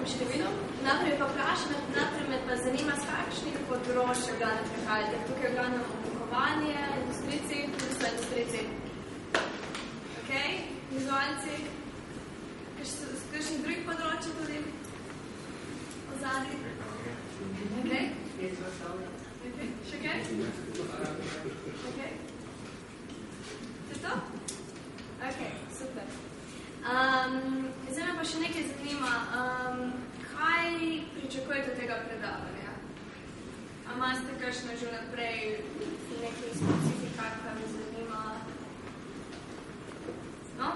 število. Naprej pa vprašam, naprej me pa zanima, z kakšnih področja glavno prihajate. Tukaj je glavno oblikovanje, industrici. Ok, vizualci. Z kakšnih drugih področja tudi? Ozadri? Ok. Še kaj? Ok. To je to? Ok, super. Zdaj me pa še nekaj zanima, kaj pričakujete od tega predavanja? A imate kakšno že naprej nekaj specifikat, kaj me zanima? No?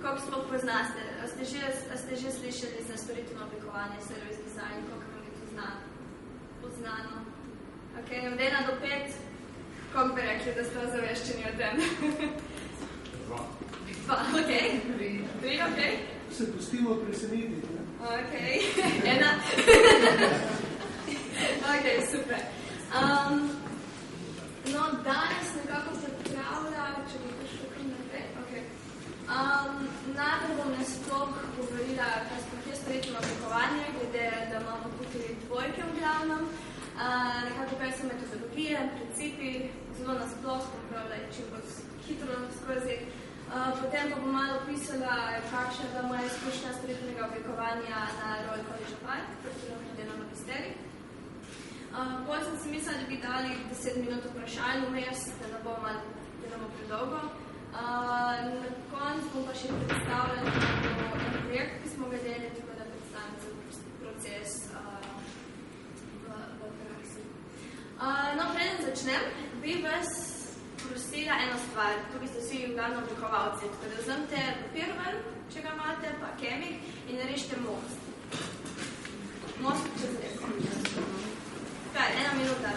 Koliko sploh poznaste? A ste že slišali za storitveno oblikovanje, service design, koliko vam je to poznano? Ok, od 1 do 5, koliko bi rekli, da ste ozaveščeni o tem? 2, ok. 3, ok. Se pustimo presenetiti, ne? Ok, 1. Ok, super. No, danes nekako se pripravlja, če bi prišel kaj naprej. Ok. Najprej bom nasploh govorila, kaj sploh je storitveno oblikovanje, glede, da imamo tukaj dvojke v glavnem. Nekako kaj so metodologije, principi, zelo nasploh, popravljaj čim bolj hitro skozi. Potem pa bom malo opisala, kakšna je moja izkušnja storitvenega oblikovanja na Royal College of Art, profesionalno delovno magisterij. Potem sem si mislila, da bi dali 10 minut vprašanj vmes, da ne bomo delamo predolgo. Na koncu bom pa še predstavljala en projekt, ki smo ga delali, tako da predstavim proces v praksi. No, preden začnem, bi vas prosila eno stvar. Tukaj ste vsi glavno oblikovalci, tako da vzemite papir ven, če ga imate, pa kemik in narežite most. Most čez reko. Kaj, 1 minuta.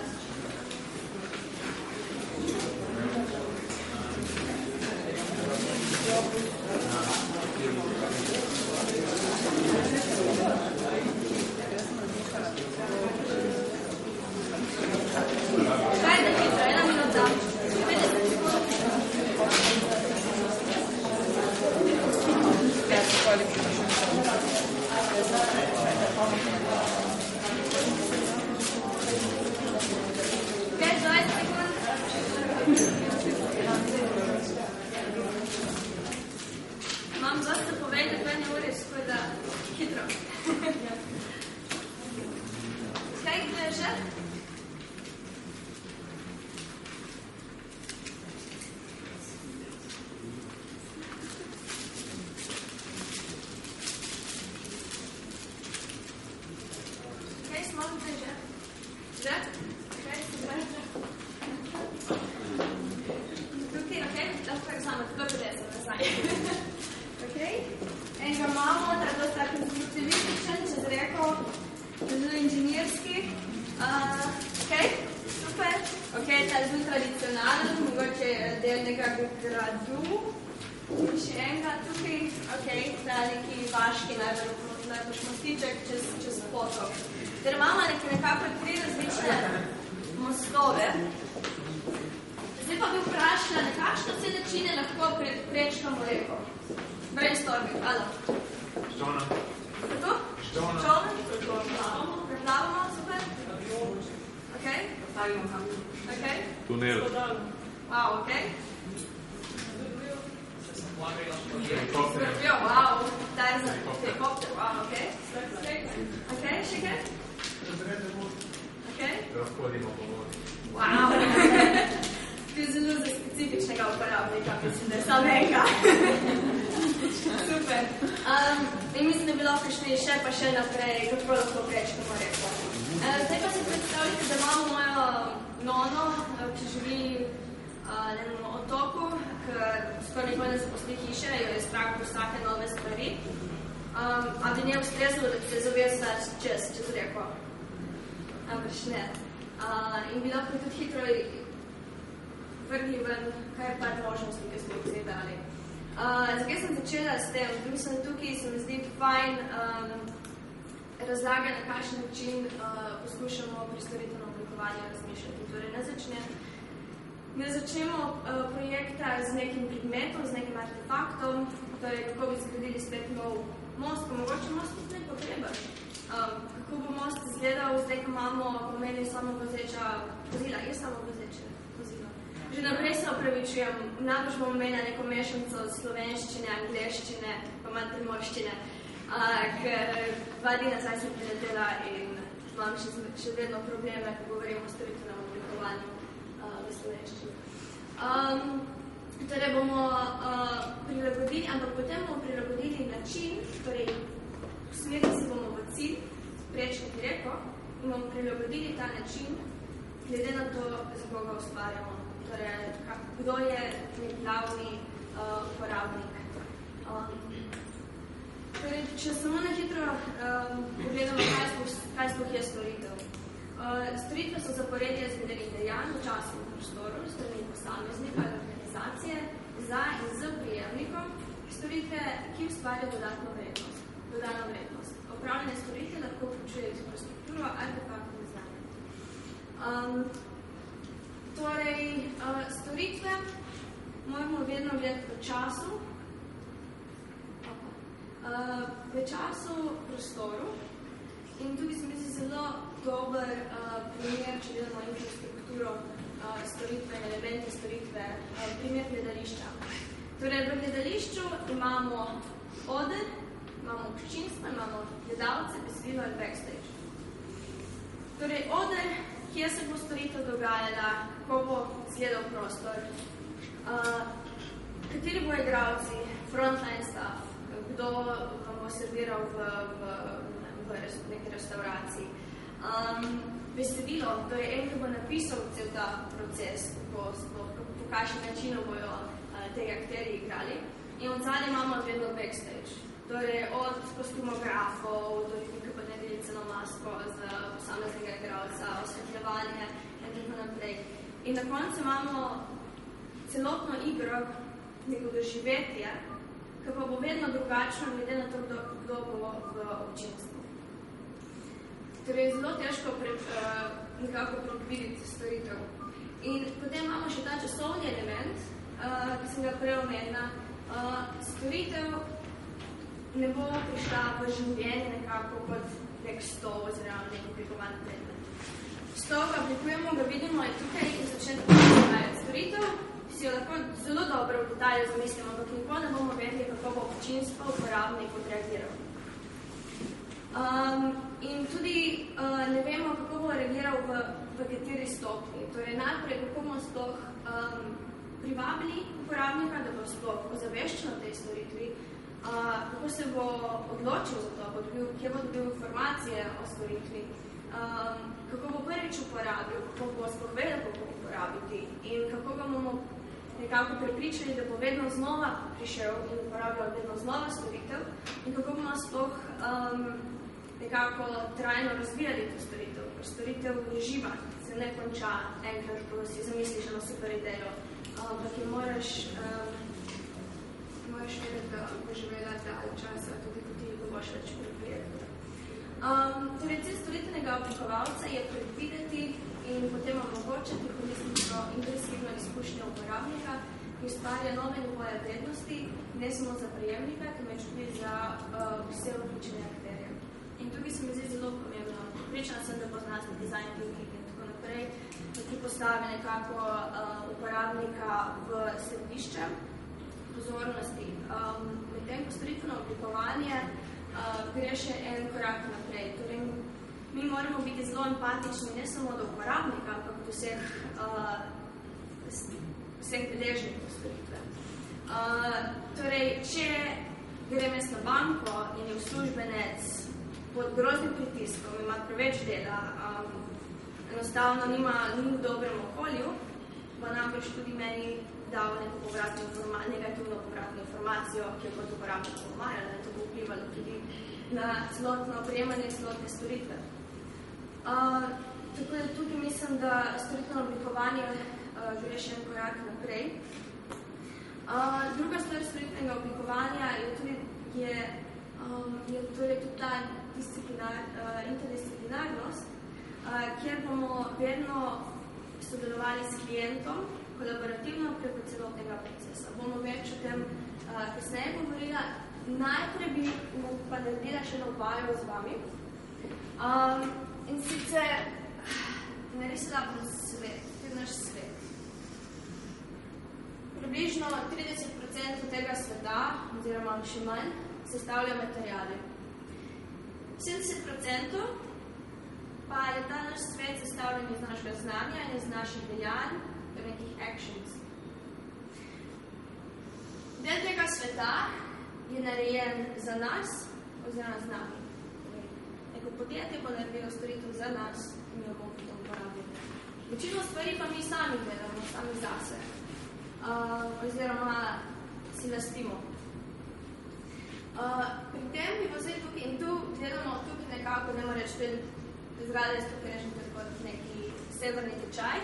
Kaj da hitro, 1 minuta. Imam dosta povedati, 2 uri, skoj da hitro. Kaj je že? Kaj smo že? Že? Kaj se že? Tukaj, ok? Lahko tako samo, tako predesem nazaj. Ok? Enega imamo, da je dosta konstruktivističen, čez reko, zelo inženirski. Ok? Super. Ok, ta je zelo tradicionalen, mogoče del nekega gradu. In še enega tukaj, ok, ta neki vaški najbolj mostiček čez potok. Ter imamo nekako 3 različne mostove. Zdaj pa bi vprašala, na kakšne vse načine lahko prečkamo reko? Brainstorming, hvala. Žona. Kako? Žona. Preplavamo, super. Ok. Ok. Tunel. Wow, ok. Helikopter. Wow, helikopter, wow, ok. Ok, še kaj? Ok. Lahko hodimo po vodi. Wow. To je zelo za specifičnega uporabnika, mislim, da je samo enega. Super. In mislim, da bi lahko šli še pa še naprej, kako lahko prečkamo reko. Zdaj pa si predstavljate, da imamo mojo nono, ki živi na enem otoku, ker skoraj nikoli ne zaposli hiše, jo je strah po vsake nove stvari. A bi nje ustrezalo, da bi se zavezala čez reko? Ampak ne. In bi lahko tudi hitro vrgli ven, kaj je par možnosti, ki smo jih dali. Zakaj sem začela s tem? Mislim, tukaj se mi zdi fajn razlaga, na kakšen način poskušamo pri storitveno oblikovanju razmišljati. Torej, ne začnemo projekta z nekim predmetom, z nekim artefaktom, torej kako bi zgradili spet nov most, pa mogoče most tudi ne potreben. Kako bo most izgledal, zdaj, ko imamo pomeni samovozeča vozila, je samovozeče vozilo. Že naprej se opravičujem, najbolj bomo imeli neko mešanico slovenščine, angleščine, pa manj primorščine, ker 2 dni nazaj sem priletela in imam še vedno probleme, ko govorim o storitvenem oblikovanju v slovenščini. Torej bomo prilagodili, ampak potem bomo prilagodili način, torej usmerili se bomo v cilj, prečni reko, in bomo prilagodili ta način, glede na to, za koga ustvarjamo. Torej, kdo je glavni uporabnik. Torej, če samo na hitro pogledamo, kaj sploh je storitev. Storitve so zaporedje izvedenih dejanj v času in prostoru, strani posameznika ali organizacije, za in z prijemnikom storitve, ki ustvarja dodano vrednost. Opravljene storitve lahko vključuje infrastrukturo, artefaktno znanje. Torej, storitve moramo vedno gledati v času, prostoru in tukaj se mi zdi zelo dober primer, če delamo infrastrukturo storitve in elemente storitve, primer gledališča. Torej, v gledališču imamo oder, imamo občinstvo, imamo gledalce, besedilo in backstage. Torej, oder, kje se bo storitev dogajala, kako bo izgledal prostor, kateri bo igralci, frontline staff, kdo vam bo serviral v neki restauraciji. Besedilo, torej en, ki bo napisal cel ta proces, po kakšnem načinu bojo tega akterji igrali. In od zadnje imamo vedno backstage. Torej od kostumografov, do ljudi, ki bo naredili celo masko za posameznega igralca, osvetljevanje in tako naprej. In na koncu imamo celotno igro, neko doživetje, ki pa bo vedno drugačno, glede na to, kdo bo v občinstvu. Torej, zelo težko nekako predvideti storitev. In potem imamo še ta časovni element, ki sem ga prej omenila. Storitev ne bo prišla v življenje nekako kot nek stol oziroma nek oblikovan predmet. Stol, ko oblikujemo, ga vidimo in tukaj in začne tako izvajati storitev, si jo lahko zelo dobro v detalju zamislimo, ampak nikoli ne bomo vedeli, kako bo občinstvo uporabnik odreagiral. In tudi ne vemo, kako bo reagiral v kateri stopni. Torej, najprej, kako bomo sploh privabili uporabnika, da bo sploh ozaveščen o tej storitvi, kako se bo odločil za to, kje bo dobil informacije o storitvi, kako bo prvič uporabil, kako bo sploh vedel, kako uporabiti in kako ga bomo nekako prepričali, da bo vedno znova prišel in uporabljal vedno znova storitev in kako bomo sploh nekako trajno razvijali to storitev. Storitev je živa, se ne konča enkrat, ko si zamisliš eno super idejo, ampak je moraš vedeti, da bo živela dalj časa, tudi ko ti bo boš več priprijeti. Torej, cilj storitvenega oblikovalca je predvideti in potem omogočati holistično impresivno izkušnjo uporabnika, ki ustvarja nove nivoje vrednosti, ne samo za prejemnika, temveč tudi za vse vključene akterje. In tukaj se mi zdi zelo pomembno. Pričana sem, da poznate design thinking in tako naprej, ki postavi nekako uporabnika v središče pozornosti. Medtem ko storitveno oblikovanje gre še en korak naprej. Torej, mi moramo biti zelo empatični ne samo do uporabnika, ampak do vseh deležnikov storitve. Torej, če grem jaz na banko in je uslužbenec pod groznim pritiskom, ima preveč dela, enostavno ni v dobrem okolju, bo namreč tudi meni dal neko negativno povratno informacijo, ki je kot uporabnik pomagala, da to bo vplivalo tudi na celotno opremanje celotne storitve. Tako da tudi mislim, da storitveno oblikovanje gre še en korak naprej. Druga stvar storitvenega oblikovanja je tudi ta interdisciplinarnost, kjer bomo vedno sodelovali s klientom, ko kolaborativno preko celotnega procesa. Bomo več o tem kasneje govorila. Najprej bi pa naredila še eno vajo z vami. In sicer narisala bom svet, to je naš svet. Približno 30% tega sveta, oziroma še manj, sestavlja materijali. 70% pa je ta naš svet sestavljen iz našega znanja in iz naših dejanj, torej nekih actions. Del tega sveta je narejen za nas oziroma z nami. Neko podjetje bo naredilo storitev za nas in jo bomo potem uporabili. Večino stvari pa mi sami delamo, sami zase. Oziroma si lastimo. Pri tem bi bo zdaj tukaj in tu gledamo tukaj nekako, ne more reči, izgledali ste tukaj rečem kot neki severni tečaj,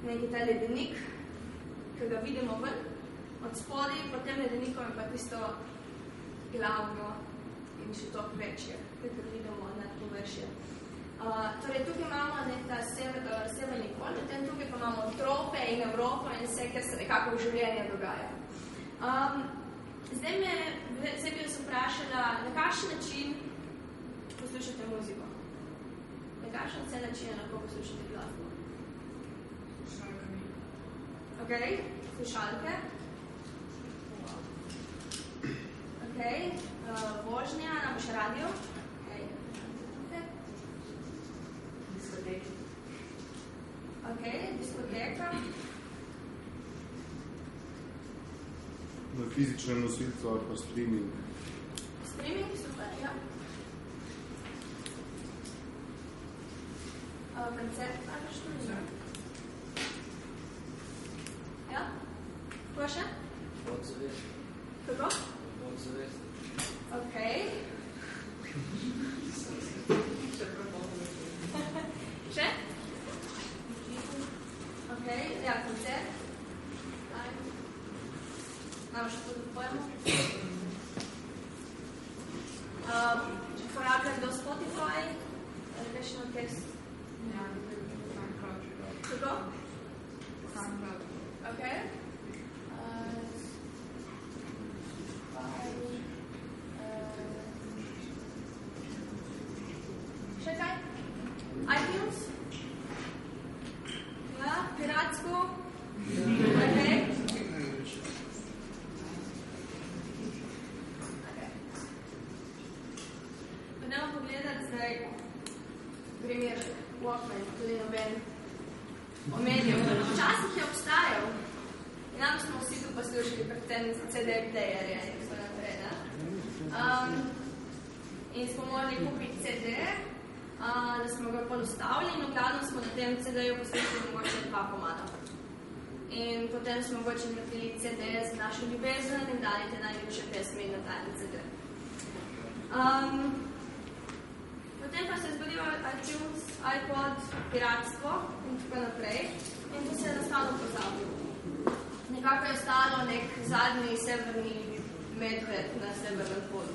neki ta ledenik, ki ga vidimo ven, od spodaj, pod tem ledenikom je pa tisto glavno in še toliko večje, kakor vidimo nad površje. Torej, tukaj imamo ta severni pol, potem tukaj pa imamo trope in Evropo in vse, kar se nekako v življenju dogaja. Zdaj bi vas vprašala, na kakšen način poslušate muziko? Na kakšen vse način lahko poslušate glasbo? Ok, slušalke. Ok, vožnja, nam še radio. Ok, diskoteka. Na fizičnem nosilcu ali pa streaming. Streaming, super, ja. Koncert, ali što ne? Ja? Ko še? Podzavest. Kako? Podzavest. Ok. Še? Ok, ja, koncert. Imamo še tudi pojmo. Uporabljam do Spotify, rešeno tekst. Kako? Ok. Še kaj? iTunes? Ja, piratsko? Ok. Potem pogledati zdaj primer Walkman, tudi noben omenil. Včasih je obstajal in nam smo vsi tu poslušali predtem CD-playerje in vse naprej. In smo morali kupiti CD, da smo ga ponostavili in v glavnem smo na tem CD-ju poslušali mogoče 2 komada. In potem smo mogoče naredili CD z našo ljubezen in dali te najljubše pesmi na tajni CD. Potem pa se je zgodilo iTunes, iPod, piratstvo in tako naprej. In to se je enostavno pozabil. Nekako je ostalo nek zadnji severni medved na severnem polu.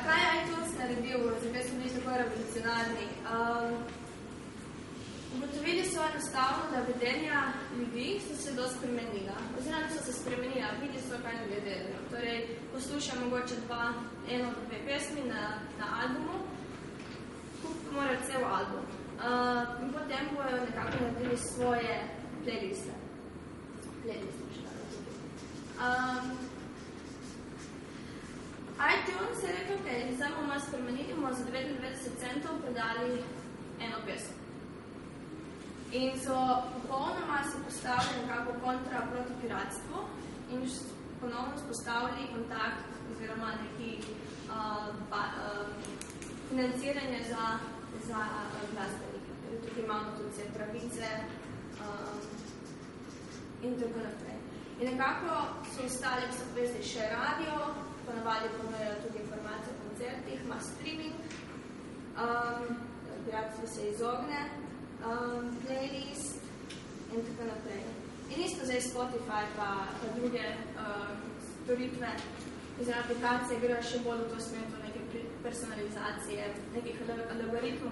Kaj je iTunes naredil? Zakaj so bili tako revolucionarni? Ugotovili so enostavno, da vedenja ljudi so se dosti spremenila. Oziroma so se spremenila, vidi so, kaj ljudje delajo. Torej, poslušam mogoče 1 do 2 pesmi na albumu, kupiti morajo cel album. In potem bojo nekako naredili svoje playliste. iTunes je rekel, ok, zdaj bomo malo spremenili, bomo za 99 centov predali 1 pesem. In so popolnoma se postavili nekako kontra proti piratstvu in ponovno spostavili kontakt oziroma neki financiranje za glasbenike. Tukaj imamo tudi vse pravice in tako naprej. In nekako so ostali, ki so povezali še radio, ponavadi ponujajo tudi informacije o koncertih, ima streaming, piratstvo se izogne, playlist in tako naprej. In isto zdaj Spotify pa druge storitve oziroma aplikacije grejo še bolj v to smer, neke personalizacije, nekih algoritmov,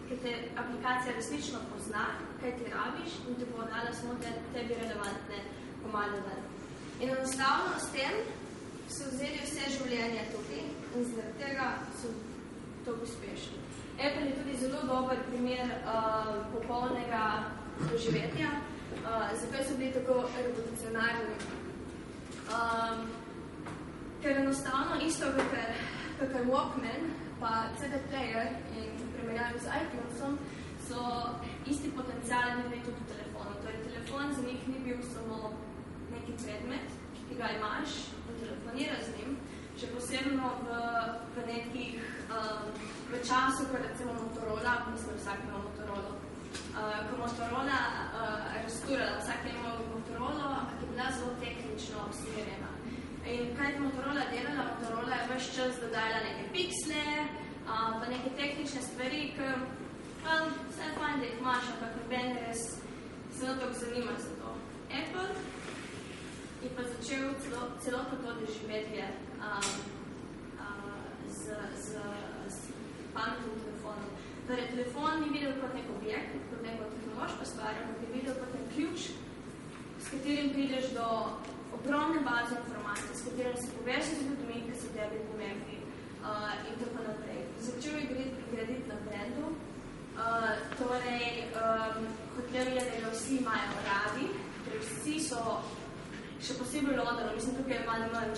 ki te aplikacija resnično pozna, kaj ti rabiš in ti bo dala samo tebi relevantne komade ven. In enostavno s tem so vzeli vse življenje tukaj in zaradi tega so tako uspešni. Apple je tudi zelo dober primer popolnega doživetja, zakaj so bili tako revolucionarni. Ker enostavno isto kakor Walkman, pa CD player in primerjavi z iTunesom so isti potencial imeli tudi v telefonu. Torej, telefon za njih ni bil samo neki predmet, ki ga imaš in telefoniraš z njim, še posebno v nekih, v času, ko recimo Motorola, mislim, vsak ima Motorola, ko Motorola rasturala, vsak je imel Motorola, ampak je bila zelo tehnično usmerjena. In kaj je Motorola delala? Motorola je ves čas dodajala neke piksle, pa neke tehnične stvari, ki vse je fajn, da jih imaš, ampak noben res se na toliko zanima za to. Apple je pa začel celotno to doživetje z pametnim telefonom. Torej, telefon ni videl kot nek objekt, kot neko tehnološko stvar, ampak je videl kot nek ključ, s katerim prideš do ogromne baze informacij, s katerim se povežeš z ljudmi, ki so tebi pomembni in tako naprej. Začel je graditi na brandu, torej hotel je, da ga vsi imajo radi, torej vsi so, še posebej v Londonu, mislim, tukaj je malo manj,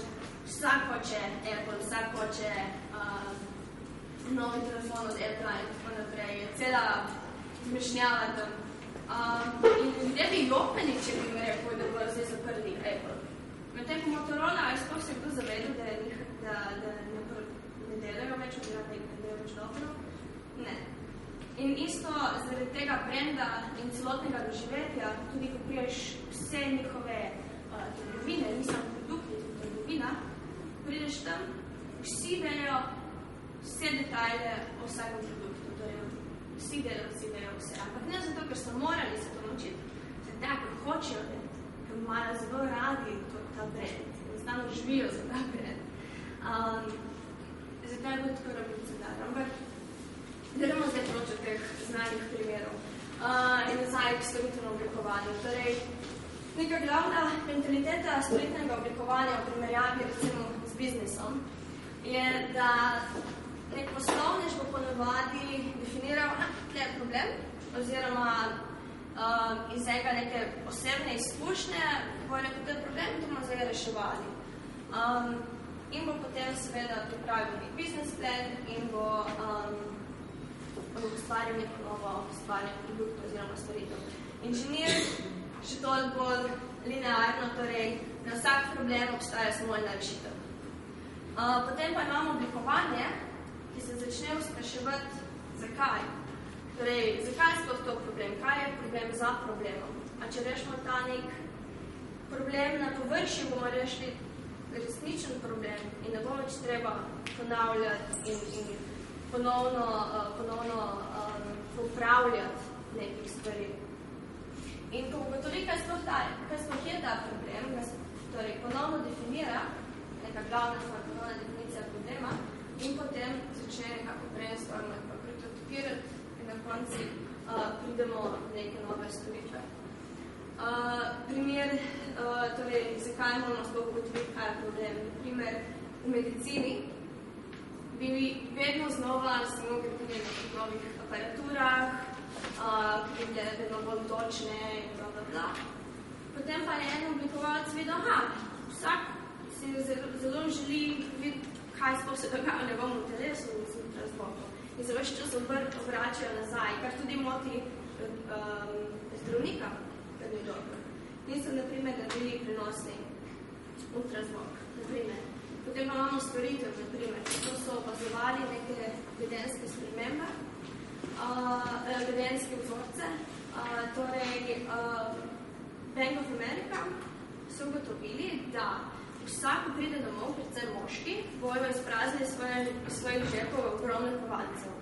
vsak hoče Apple, vsak hoče novi telefon od Apple in tako naprej, je cela izmešnjava tam. In ljudje bi jokali, če bi mi rekel, da bojo zdaj zaprli Apple. Medtem ko Motorola, ali sploh se kdo zavedel, da ne delajo več, oziroma da ne delajo več dobro? Ne. In isto zaradi tega brenda in celotnega doživetja, tudi ko priješ vse njihove trgovine, nisem produkti, trgovina, prideš tam, vsi vejo vse detajle o vsakem produktu, torej vsi delavci vejo vse, ampak ne zato, ker so morali se to naučiti, zato, ker hočejo vedeti, ker imajo zelo radi ta brand, enostavno živijo za ta brand. Zato je bilo tako revolucionarno, ampak delamo zdaj proč od teh znanih primerov in nazaj k storitveno oblikovanju. Torej, neka glavna mentaliteta storitvenega oblikovanja v primerjavi recimo z biznisom je, da nek poslovnež bo ponavadi definiral, tle je problem, oziroma iz njega neke osebne izkušnje, bo rekel, da je problem, to bomo zdaj reševali. In bo potem seveda pripravil nek business plan in bo ustvaril neko novo stvarjanje produktov oziroma storitev. Inženir še toliko bolj linearno, torej na vsak problem obstaja samo ena rešitev. Potem pa imamo oblikovanje, ki se začne spraševati, zakaj. Torej, zakaj je sploh to problem? Kaj je problem za problemom? A če rešimo ta nek problem na površju, bomo rešili resničen problem in ne bo več treba ponavljati in ponovno popravljati nekih stvari. In ko ugotovi, kaj sploh je ta problem, torej ponovno definira, neka glavna definicija problema, in potem začne nekako brainstormati, pa prototipirati in na konci pridemo do neke nove storitve. Primer, torej, zakaj moramo sploh ugotoviti, kaj je problem. Primer, v medicini bi vedno znova samo gradili na novih aparaturah, ki bi bile vedno bolj točne in bla. Potem pa je en oblikovalec videl, vsak si zelo želi videti, kaj sploh se dogaja v njegovem telesu in v transportu. In se več čas obračajo nazaj, kar tudi moti zdravnika, kar ni dobro. In so, na primer, naredili prenosni ultrazvok, na primer. Potem pa imamo storitev, na primer, to so opazovali neke vedenske spremembe, vedenske vzorce, torej Bank of America so ugotovili, da vsak, ko pride domov, predvsem moški, bojo izpraznili svojih žepov ogromne kovancev.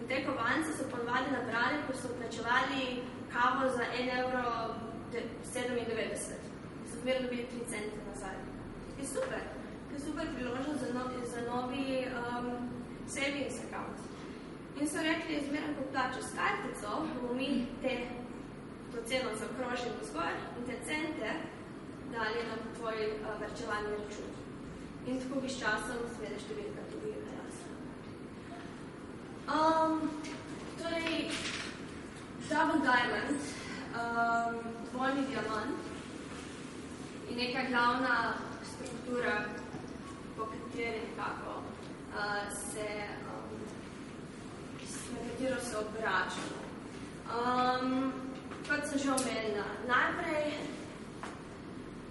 In te kovance so ponavadi nabrali, ko so plačevali kavo za 1,97 €. So zmer dobili 3 cente nazaj. Je super priložnost za novi savings account. In so rekli, zmeraj ko plačaš s kartico, bomo mi to ceno zaokrožili vzgor in te cente dali na tvoj varčevalni račun. In tako bi s časom seveda številka tudi narasla. Torej, Double Diamond, dvojni diamant, je neka glavna struktura, po kateri nekako na katero se obračamo. Kot sem že omenila,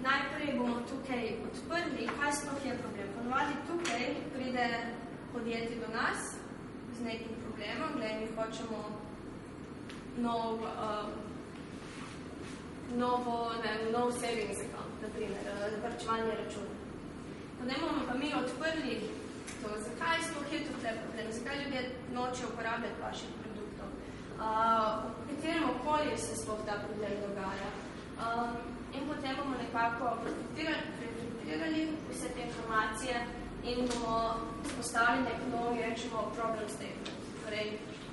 najprej bomo tukaj odprli, kaj sploh je problem. Ponovadi tukaj pride podjetje do nas z nekim problemom, glede mi hočemo nov savings account, naprimer, varčevalni račun. Potem bomo pa mi odprli to, zakaj sploh je to problem, zakaj ljudje nočejo uporabljati vaših produktov, v katerem okolju se sploh ta problem dogaja. In potem bomo nekako reflektirali vse te informacije in bomo spostavili nek novi, rečemo, problem statement. Torej,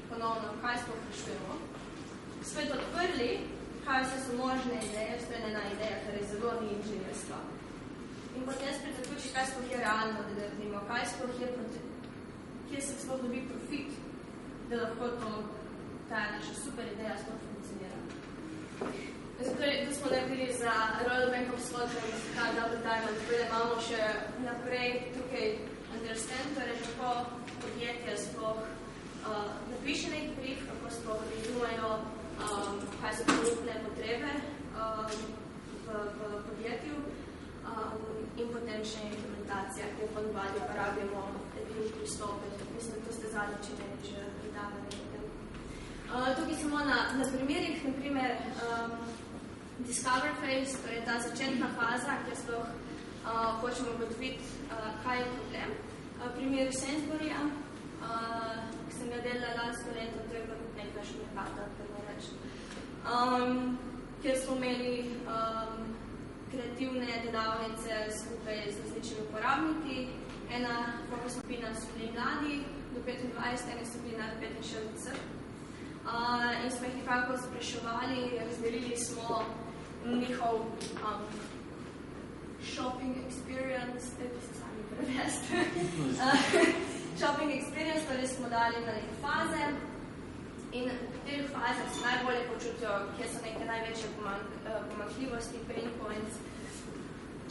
ponovno, kaj sploh rešujemo. Spet odprli, kaj vse so možne ideje, spet ena ideja, torej zelo ni inženirstva. In potem spet zaključi, kaj sploh je realno, da naredimo, kaj sploh je, kje se sploh dobi profit, da lahko ta naša super ideja sploh funkcionira. Zato smo naredili za Royal Bank of Scotland ta Double Diamond, tako da imamo še naprej tukaj understand, torej kako podjetja sploh napiše nek brief, kako sploh razumejo, kaj so trenutne potrebe v podjetju in potem še implementacija, ki jo ponovadi uporabljamo edini pristope. Mislim, da to ste zadnjič imeli že predavanje. Tukaj samo na primerih, naprimer discover phase, torej ta začetna faza, kjer sploh hočemo ugotoviti, kaj je problem. Primer Sainsburyja, ki sem ga delala lansko leto, to je nekaj še nekata, kjer smo imeli kreativne delavnice skupaj z različnimi uporabniki. Ena skupina so bili mladi do 25, ena skupina 65. In smo jih nekako spraševali, razdelili smo njihov shopping experience, da se sami prevesti. Shopping experience, torej smo dali na neke faze in v katerih fazah se najbolje počutijo, kje so neke največje pomanjkljivosti, pain points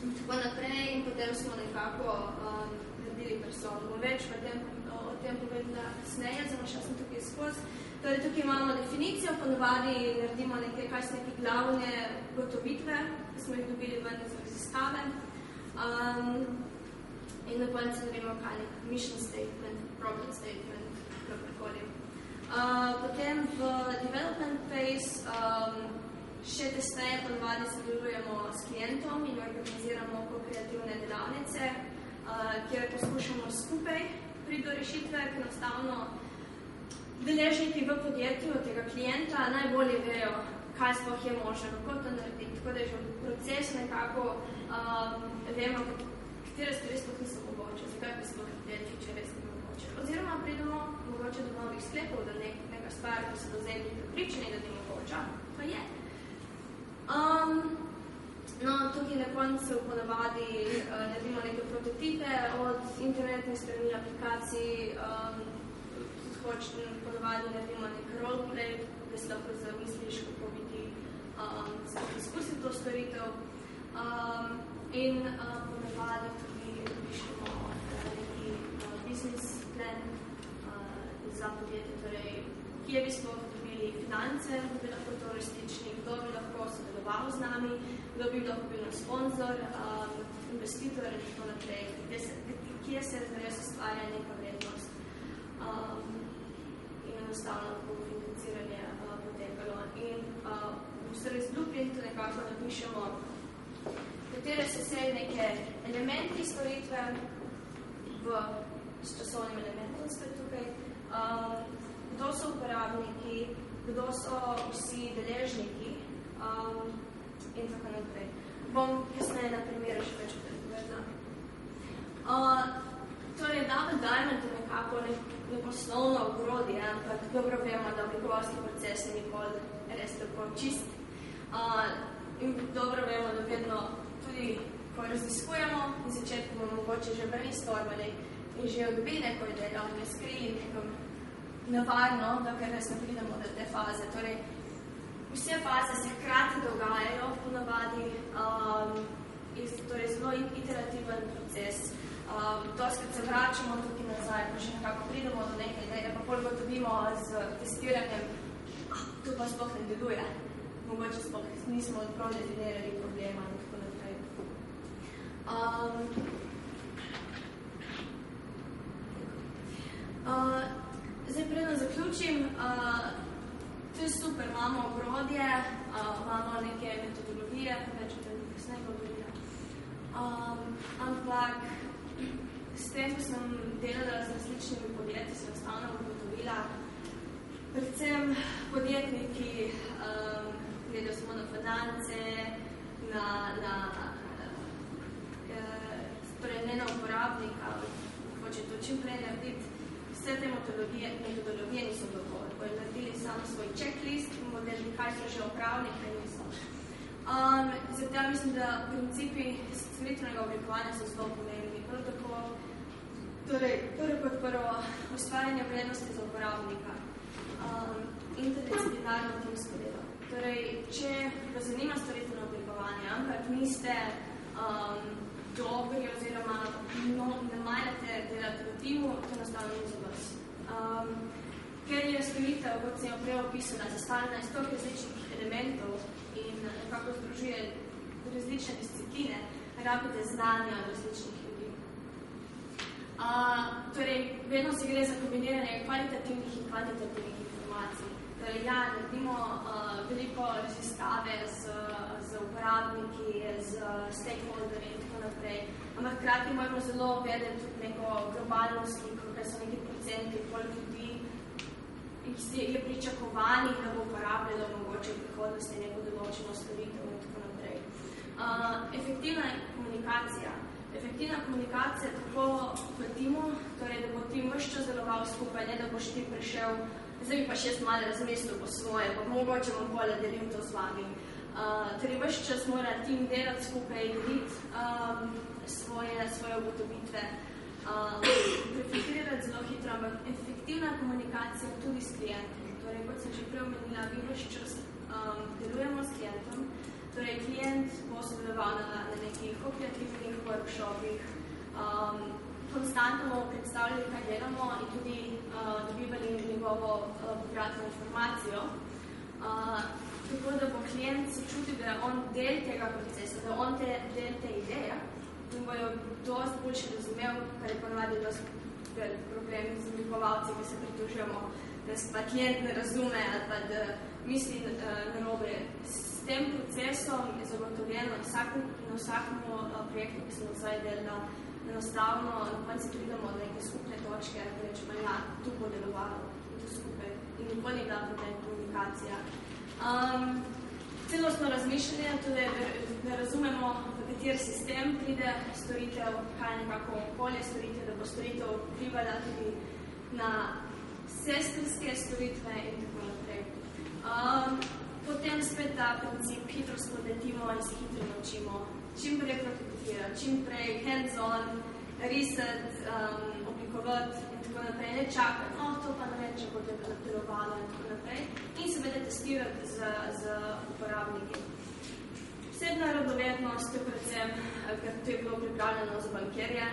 in tako naprej. In potem smo nekako naredili persono. Bom več o tem povedala kasneje, zelo šla sem tukaj skozi. Torej, tukaj imamo definicijo, ponovadi naredimo nekaj, kaj so neke glavne gotovitve, ki smo jih dobili ven iz raziskave. In na koncu naredimo kaj nek mission statement, problem statement, kakorkoli. Potem v development phase še tesneje ponovadi sodelujemo s klientom in organiziramo kreativne delavnice, kjer poskušamo skupaj priti do rešitve, ki enostavno deležniki v podjetju od tega klienta najbolje vejo, kaj sploh je možno, kako to narediti. Tako da je že v procesu nekako vemo, katere stvari sploh niso mogoče, zakaj bi sploh delči, če res ni mogoče. Oziroma pridemo mogoče do novih sklepov, da neka stvar, ki so do zdaj bili prepričani, da ni mogoča, pa je. No, tukaj na koncu ponavadi naredimo neke prototipe od internetnih strani, aplikacij, ponavadi naredimo nek roleplay, da si lahko zamisliš, kako bi ti izkusiti to storitev. In ponavadi tudi pišemo neki business plan za podjetje, torej kje bi sploh dobili finance, da bi lahko to resnični, kdo bi lahko sodeloval z nami, kdo bi lahko bil na sponzor, investitor in tako naprej, kje se res ustvarja neka vrednost. In enostavno bo financiranje potekalo. In v blueprintu nekako napišemo, katere so vse neke elementi storitve s časovnim elementom spet tukaj, kdo so uporabniki, kdo so vsi deležniki in tako naprej. Bom kasneje na primeru še več povedala. Torej, Double Diamond je nekako dobro vemo, da oblikovalski proces ni nikoli res tako čist. In dobro vemo, da vedno tudi, ko raziskujemo, in začetku bomo mogoče že brainstormali in že odbili neko idejo, ne skrili nekam nevarno, dokaj res ne pridemo do te faze. Torej, vse faze se hkrati dogajajo, ponavadi, torej zelo iterativen proces. Doskrat se vračamo tukaj nazaj, pa še nekako pridemo do neke ideje, pa pol gotovimo z testiranjem, to pa sploh ne deluje. Mogoče sploh nismo prav definirali problema in tako naprej. Zdaj, predno zaključim, to je super, imamo obrodje, imamo neke metodologije, več o tem kasneje govorila. Ampak s tem, ko sem delala z različnimi podjetji, sem enostavno ugotovila, predvsem podjetniki gledajo samo na finance, torej ne na uporabnika, hoče to čim prej narediti. Vse te metodologije niso dovolj. Bojo naredili samo svoj checklist in modelili, kaj so že opravili, kaj niso. Zato mislim, da principi storitvenega oblikovanja so zelo pomembni. Prav tako, torej, prvo ustvarjanje vrednosti za uporabnika. Interdisciplinarno timsko delo. Torej, če vas zanima storitveno oblikovanje, ampak niste dobri oziroma ne marate delati v timu, to enostavno ni za vas. Ker je storitev, kot sem jo prej opisala, sestavljena iz toliko različnih elementov in nekako združuje različne discipline, rabite znanja od različnih ljudi. Torej, vedno se gre za kombiniranje kvalitativnih in kvantitativnih informacij. Torej, ja, naredimo veliko raziskave z uporabniki, z stakeholderji in tako naprej. Ampak hkrati moramo zelo vedeti tudi neko globalno sliko, ker so neki procenti, koliko ljudi je pričakovanih, da bo uporabljalo mogoče v prihodnosti neko določeno storitev in tako naprej. Efektivna komunikacija. Efektivna komunikacija tako v timu, torej, da bo tim vse čas deloval skupaj, ne da boš ti prišel, zdaj bi pa še malo razmislil po svoje, pa mogoče bom bolje delil to z vami. Torej, vse čas mora tim delati skupaj, deliti svoje ugotovitve, reflektirati zelo hitro, ampak efektivna komunikacija tudi s klientom. Torej, kot sem že prej omenila, mi vse čas delujemo s klientom. Torej, klient bo sodeloval na nekih kreativnih workshopih, konstantno bomo predstavljali, kaj delamo in tudi dobivali njegovo povratno informacijo. Tako da bo klient se čutil, da je on del tega procesa, da je on del te ideje in bojo dosti boljše razumel, kar je ponavadi dosti problem z oblikovalci, ki se pritožujemo, da se pa klient ne razume ali pa da misli narobe. S tem procesom je zagotovljeno na vsakem projektu, ki sem vsaj delala, enostavno na konci pridemo do neke skupne točke, da rečemo, ja, tu bo delovalo in tu skupaj. In nikoli ni bila problem komunikacija. Celostno razmišljanje, tudi da razumemo, v kater sistem pride storitev, kaj je nekako okolje storitev, da bo storitev vplivala tudi na sestrske storitve in tako naprej. Potem spet ta princip, hitro spodletimo in se hitro naučimo, čim prej prototipirati, čim prej hands-on, reset, oblikovati in tako naprej, ne čakati, to pa ne vem, če bo delovalo in tako naprej, in seveda testirati z uporabniki. Osebna radovednost, to je predvsem, ker to je bilo pripravljeno za bankirje,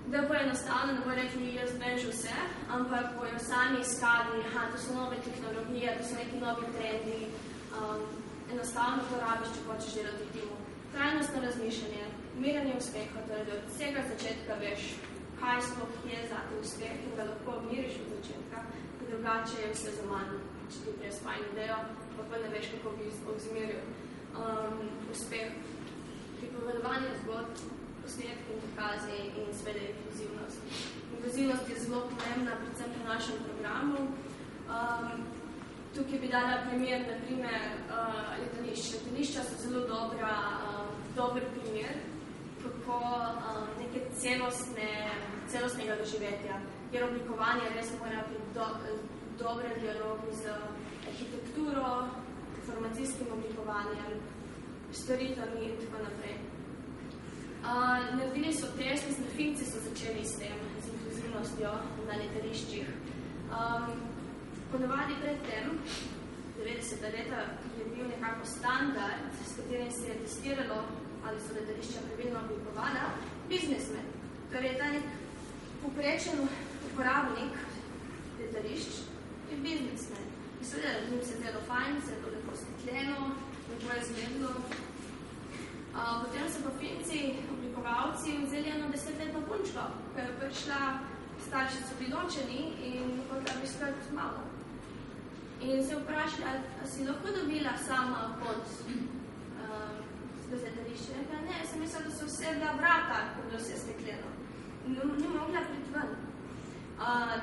da bo enostavno, ne bo rekli, jaz vem že vse, ampak bojo sami iskali, to so nove tehnologije, to so neki novi trendi, enostavno to rabiš, če hočeš delati v timu. Trajnostno razmišljanje, meranje uspeha, torej da od vsega začetka veš, kaj sploh je za te uspeh in da lahko miriš od začetka, ker drugače je vse za manj, če ti prej spajn idejo, pa ne veš, kako bi sploh zmeril uspeh. Pripovedovanje zgodb, posnetki in dokazi in sveda inkluzivnost. Inkluzivnost je zelo pomembna, predvsem pri našem programu. Tukaj bi dala primer, letališč. Letališča so zelo dober primer, kako neke celostnega doživetja, kjer oblikovanje res mora biti dobre dialogi z arhitekturo, informacijskim oblikovanjem, storitvami in tako naprej. Naredili so test, mislim, Finci so začeli s tem, z inkluzivnostjo na letališčih. Ponavadi pred tem, 90. leta, je bil nekako standard, s katerim se je testiralo, ali so letališča pravilno oblikovana, biznismen. Torej, ta nek poprečen uporabnik letališč je biznismen. In seveda, z njim se je zelo fajn, se je to lepo osvetljeno, lepo je izgledalo. Potem so pa Finci, oblikovalci, vzeli eno 10-letno punčko, ko je prišla, starši so bili ločeni in hotela bi skrat malo. In se vprašali, ali si lahko dobila sama pot z letališče. Rekla, ne, sem mislila, da so vse bila vrata, ko bilo vse stekljeno. Ni mogla priti ven.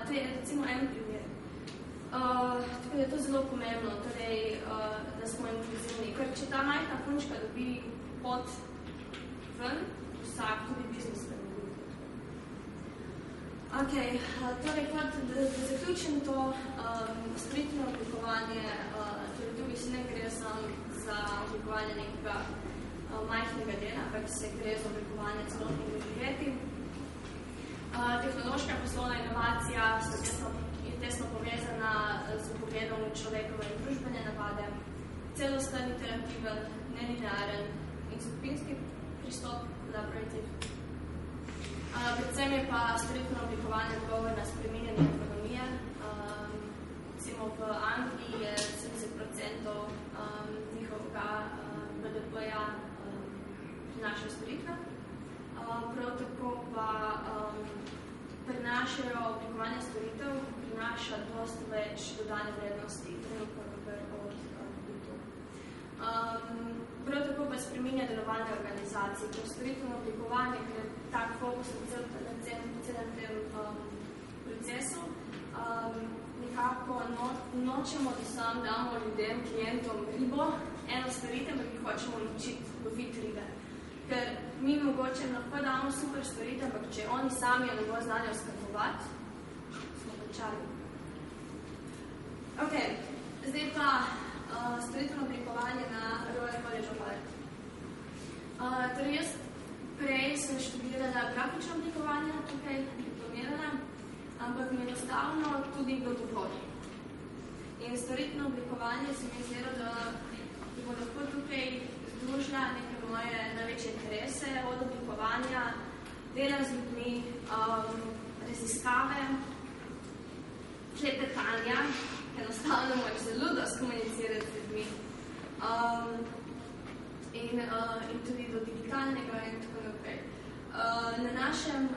To je recimo en primer. Tako je to zelo pomembno, torej, da smo inkluzivni. Ker če ta majhna punčka dobi pot ven, vsak tudi biznis ne bi. Ok, torej, da zaključim to storitveno oblikovanje, torej tukaj se ne gre samo za oblikovanje nekega majhnega dela, ampak se gre za oblikovanje celotnega doživetja. Tehnološka poslovna inovacija je tesno povezana z pogledom v človekove in družbene navade, celosten, iterativen, nelinearen in skupinski pristop, collaborative. Predvsem je pa storitveno oblikovanje odgovor na spreminjanje ekonomije. Recimo v Angliji je 70% njihovega BDP-ja prinašajo storitve. Prav tako pa prinašajo oblikovanje storitev, prinaša dosti več dodane vrednosti, trenutno kakor od produktov. Prav tako pa spreminja delovanje organizacij, ker storitveno oblikovanje, ker je tak fokus na celem tem procesu, nekako nočemo, da sam damo ljudem, klientom ribo, eno storitev, pa ki hočemo naučiti loviti ribe. Ker mi mogoče lahko damo super storitev, ampak če oni sami jo ne bo znali oskrbovati, smo počali. Ok, zdaj pa storitveno oblikovanje na Royal College of Art. Torej, jaz prej sem študirala grafično oblikovanje, tukaj diplomirala, ampak mi enostavno tudi bilo dovolj. In storitveno oblikovanje se mi zdelo, da bo lahko tukaj združila neke moje največje interese, od oblikovanja, dela z ljudmi, raziskave, klepetanja, enostavno moraš zelo dosti komunicirati z ljudmi, in tudi do digitalnega in tako naprej. Na našem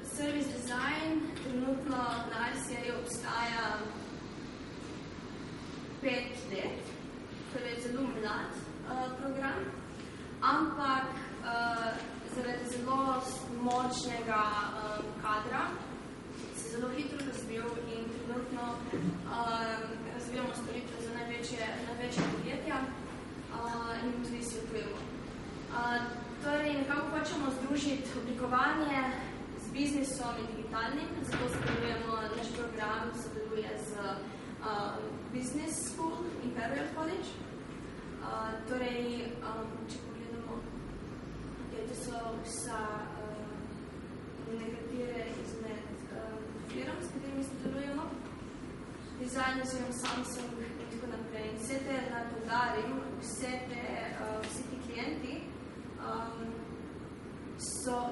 service design trenutno na RCA obstaja 5 let, torej zelo mlad program, ampak zaradi zelo močnega kadra se zelo hitro razvil in trenutno razvijamo storitve za največje podjetja in tudi svetujemo. Torej, nekako hočemo združiti oblikovanje z biznisom in digitalnim, zato sodelujemo, naš program sodeluje z Business School Imperial College. Torej, če pogledamo, to so vsa nekatere izmed firm, s katerimi sodelujemo, Design Museum, Samsung in tako naprej. In vse te napodarim, vsi ti klienti,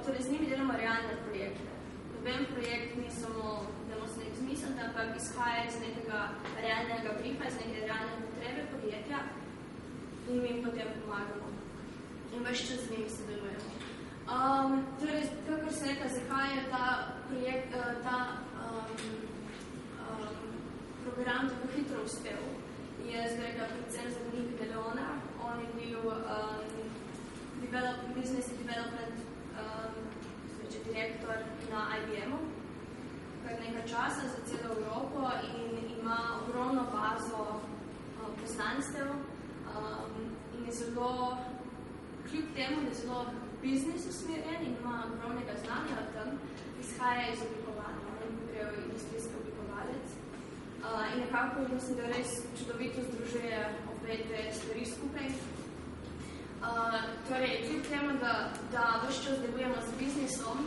torej z njimi delamo realne projekte. Noben projekt ni samo, da imamo se nek zmisliti, ampak izhaja iz nekega realnega briefa, iz neke realne potrebe podjetja, in mi jim potem pomagamo. In ves čas z njimi sodelujemo. Torej, kakor se rekla, zakaj je ta projekt, program tako hitro uspel, je zdaj predvsem za Nick Delona. On je bil business development direktor na IBM-u, kar nekaj časa za celo Evropo in ima ogromno bazo poznanstev in je zelo, kljub temu, da je zelo biznis usmerjen in ima ogromnega znanja o tem, izhaja iz oblikovanja in grejo industrijski oblikovalec. In nekako mislim, da res čudovito združuje obe dve stvari skupaj. Torej, kljub temu, da ves čas delujemo z biznisom,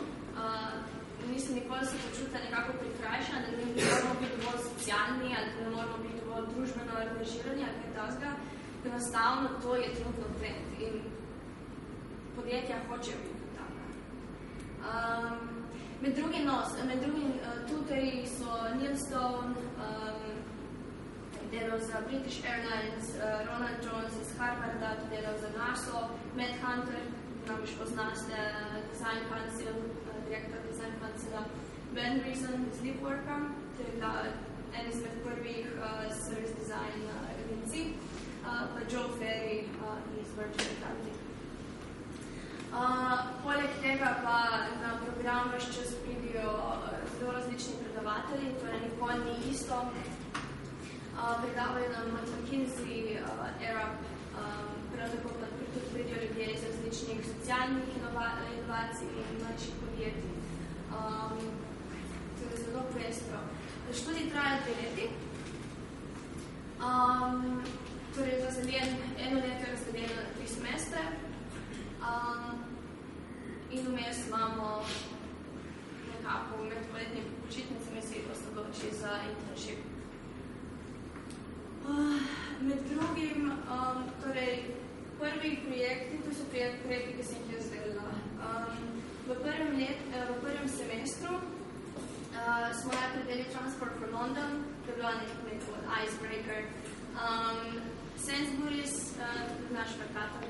nisem nikoli se počutila nekako prikrajšana, da ne moramo biti dovolj socialni ali da ne moramo biti dovolj družbeno angažirani ali kaj takega. Enostavno to je trenutno trend in podjetja hočejo biti taka. Med drugim tukaj so Neil Stone, delal za British Airlines, Ronald Jones iz Harvarda, delal za NASA, Matt Hunter, namreč poznaste Design Council, direktor Design Councila, Ben Reason iz LeapWorka, to je bila en izmed prvih service design agencij, pa Joe Ferry iz Virgin Atlantic. Poleg tega pa na program ves čas pridijo zelo različni predavatelji, torej nikoli ni isto. Predavajo nam McKinsey, Arup, prav tako pa tudi pridijo ljudje iz različnih socialnih inovacij in manjših podjetij. To je zelo pestro. Študij traja 2 leti. Torej, eno leto je razdeljeno na 3 semestre. In vmes imamo nekako med poletnimi počitnicami se odloči za internship. Med drugim, torej, prvi projekti, to so projekti, ki sem jih jaz delala. V prvem semestru smo najprej delali Transport for London, to je bila neko icebreaker. Sainsbury's, naš Mercator,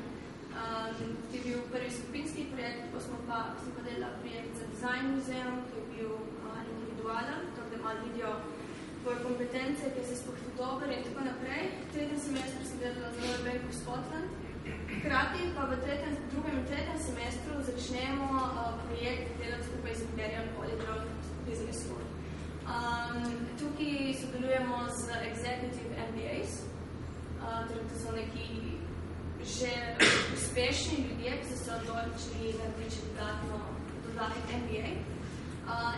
ki je bil prvi skupinski projekt, pa sem pa delala projekt za design muzeum, ki je bil individualen, tako da malo vidijo tvoje kompetence, ki se sploh dober in tako naprej. Tretjem semestru sem delala za Royal Bank of Scotland. Hkrati pa v drugem in tretjem semestru začnemo projekt delati skupaj z Imperial College Business School. Tukaj sodelujemo z Executive MBAs, torej to so neki že uspešni ljudje, ki so se odločili narediti še dodatek MBA.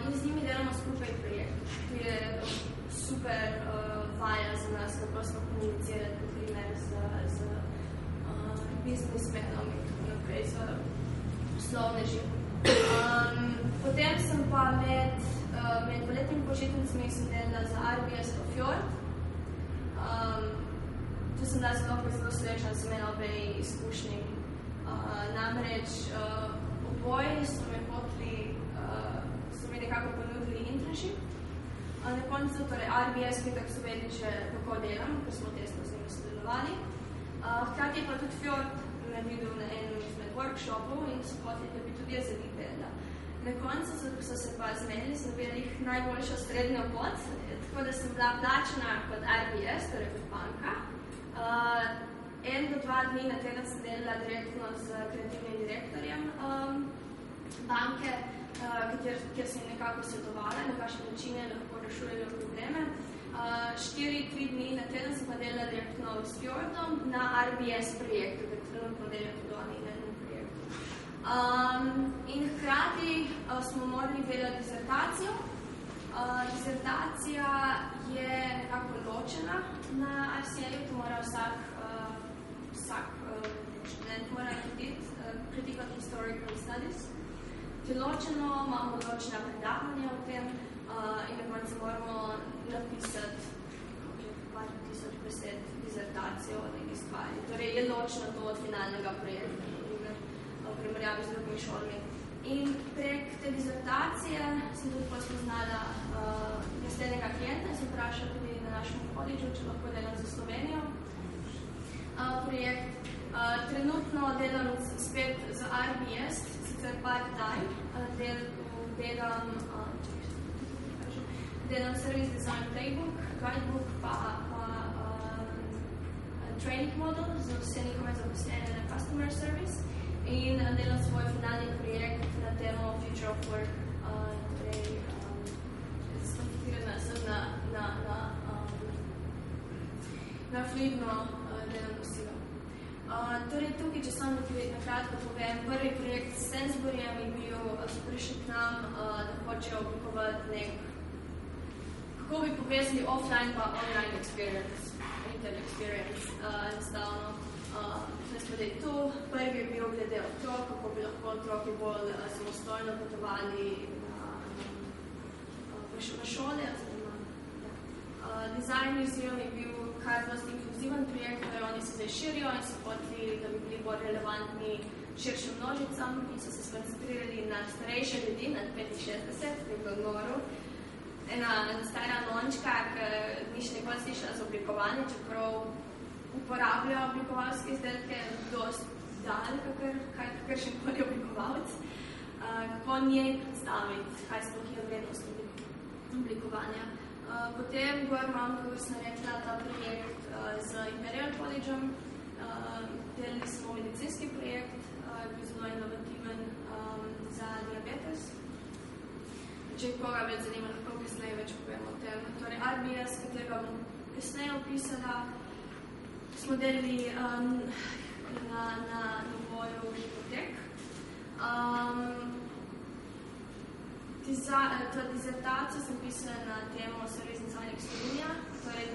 In z njimi delamo skupaj projekt. To je super vaja za nas, kako smo komunicirati, naprimer, z biznismenom in tako naprej, z poslovneži. Potem sem pa med poletnimi počitnicami sem delala za RBS Fjord. Tu sem bila zelo srečna, sem imela obe izkušnji. Namreč oboji so mi nekako ponudili internship. Na koncu, torej RBS, ki tako so vedeli že kako delam, ker smo tesno z njimi sodelovali. Hkrati pa tudi Fjord me videl na enem izmed workshopov in so hoteli, da bi tudi jaz za njih delala. Na koncu so se pa zmenili, sem dobila jih najboljšo srednjo pot, tako da sem bila plačena kot RBS, torej kot banka. 1 do 2 dni na teden sem delala direktno z kreativnim direktorjem banke, kjer sem nekako svetovala, na kakšne načine lahko rešujejo probleme. 4-3 dni na teden sem pa delala direktno s Fjordom na RBS projektu, ker trenutno delajo tudi oni na enem projektu. In hkrati smo morali delati disertacijo. Disertacija je nekako ločena na RCA-ju, to mora vsak študent mora narediti, Critical Historical Studies. To je ločeno, imamo ločena predavanja o tem in na koncu moramo napisati par tisoč besed disertacijo o nekaj stvari. Torej je ločeno to od finalnega projekta, v primerjavi z drugimi šolami. In prek te disertacije sem tudi spoznala naslednjega klienta in sem vprašala tudi na našem koledžu, če lahko delam za Slovenijo projekt. Trenutno delam spet za RBS, sicer part-time, delam service design playbook, guidebook pa training model za vse njihove zaposlene na customer service in delam svoj finalni projekt na temo Future of Work. Torej, skoncentrirana sem na fluidno delovno silo. Torej, tukaj, če samo na kratko povem, prvi projekt da hočejo oblikovati kako bi povezali offline pa online experience, retail experience, enostavno. Smo tu, prvi je bil glede otrok, kako bi lahko otroki bolj samostojno potovali v šole. Design Museum je bil kar dosti inkluziven projekt, torej oni se zdaj širijo in so hoteli, da bi bili bolj relevantni širšim množicam in so se skoncentrirali na starejše ljudi, nad 65, to je bilo noro. Ena stara nončka, ki nič nikoli slišala za oblikovanje, čeprav uporabljajo oblikovalske izdelke dosti dalj, kakršen koli oblikovalec, kako njej predstaviti, kaj sploh je vrednost oblikovanja. Potem gor imam, kako sem rekla, ta projekt z Imperial Collegeom. Delali smo medicinski projekt, je bil zelo inovativen za diabetes. Če koga več zanima, lahko kasneje več povemo o tem. Torej, RBS, katerega bom kasneje opisala, smo delali na nivoju hipotek. To dizertacijo sem pisala na temo Service Design Slovenija, torej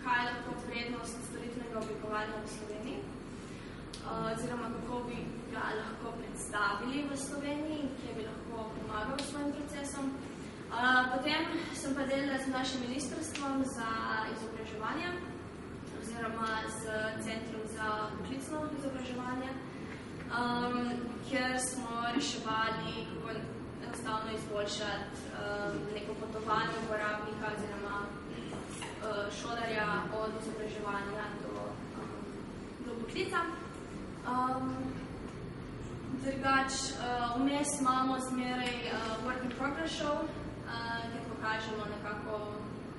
kaj je lahko prednost storitvenega oblikovanja v Sloveniji, oziroma kako bi ga lahko predstavili v Sloveniji, kje bi lahko pomagal s svojim procesom. Potem sem pa delala z našim ministrstvom za izobraževanje, oziroma z Centrom za poklicno izobraževanje, kjer smo reševali, kako enostavno izboljšati neko potovanje uporabnika oziroma šolarja od izobraževanja do poklica. Drugač, vmes imamo zmeraj work in progress show, kjer pokažemo nekako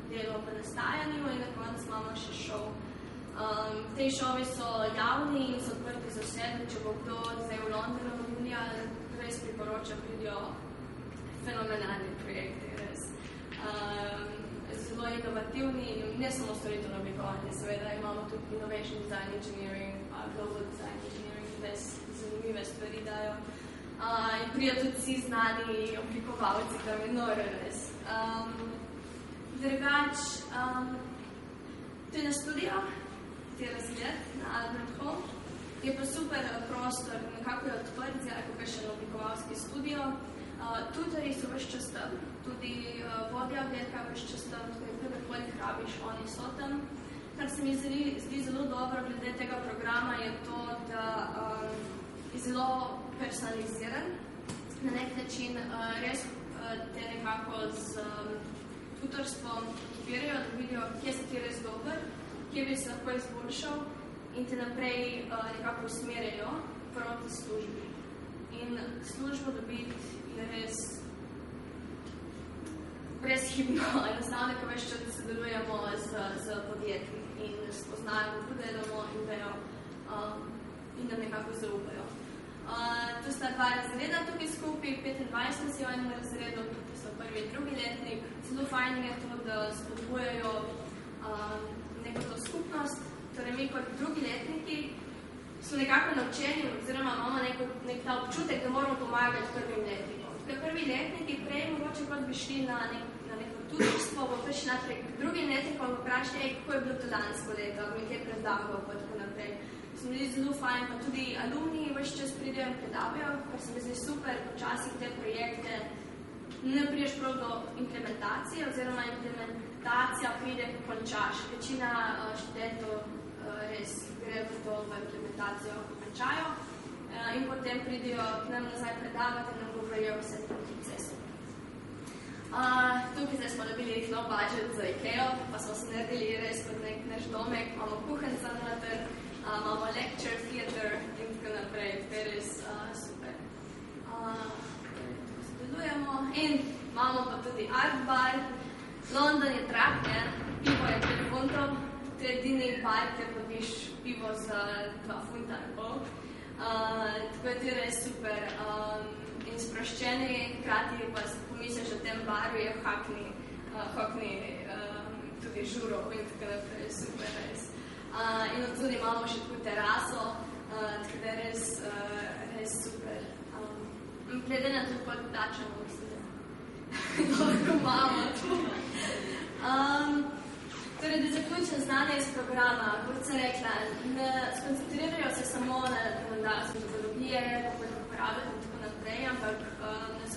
delo v nastajanju in na koncu imamo še show. Te šovi so javni in so odprti za vse, če bo kdo zdaj v Londonu julija, res priporoča, pridijo fenomenalni projekti, res. Zelo inovativni, ne samo storitveno oblikovanje, seveda imamo tudi Innovation Design Engineering, Global Design Engineering, res zanimive stvari dajo. In prijo tudi vsi znani oblikovalci, kar je noro, res. Drugač, tudi na studio, ti razgled na Albert Hall, je pa super prostor, nekako je odprt, zdaj kakšen oblikovalski studio. Tutorji so ves čas tam, tudi vodja oddelka ves čas tam, tako je kadarkoli rabiš, oni so tam. Kar se mi zdi zelo dobro glede tega programa je to, da je zelo personaliziran. Na nek način res te nekako z tutorstvom odpirajo, da vidijo, kje si ti res dober, kje bi se lahko izboljšal in te naprej nekako usmerjajo proti službi. In službo dobiti je res brezhibno, enostavno, ko veš, da sodelujemo z podjetji in spoznajo, kako delamo in vejo in da nekako zaupajo. Tu sta dva razreda tukaj skupaj, 25 si v enem razredu, tukaj so prvi in drugi letnik. Zelo fajn je to, da spodbujajo neko to skupnost. Torej mi kot drugi letniki smo nekako naučeni, oziroma imamo nek ta občutek, da moramo pomagati prvim letnikom. Tukaj prvi letniki prej mogoče kot bi šli na neko tutorstvo, bo prišli naprej k drugim letnikom in vprašali, kako je bilo to lansko leto, mi kaj predavajo pa tako naprej. Se mi zdi zelo fajn, pa tudi alumni ves čas pridejo in predavajo, kar se mi zdi super, počasih te projekte ne priješ prav do implementacije, oziroma implementacija pride, ko končaš. Večina študentov res gre v to v implementacijo, ko končajo in potem pridejo k nam nazaj predavati in nam govorijo vse tem procesu. Tukaj zdaj smo dobili no budget za IKEA, pa smo se naredili res kot nek naš domek, imamo kuhenca noter, imamo lecture, theater in tako naprej, to je res super. Sodelujemo in imamo pa tudi art bar. London je drag, pivo je 5 funtov, to je edini bar, kjer dobiš pivo za 2 funta in pol. Tako je to res super in sproščeni, hkrati pa pomisliš o tem baru, je hakni tudi žurov in tako naprej, super res. In odsudi imamo še tako teraso, tako da je res super. glede na to, kot plačamo, mislim, dobro imamo to. Torej, da zaključim znanje iz programa, kot sem rekla, ne skoncentrirajo se samo na rekomendacije metodologije, kako jih uporabljati in tako naprej, ampak nas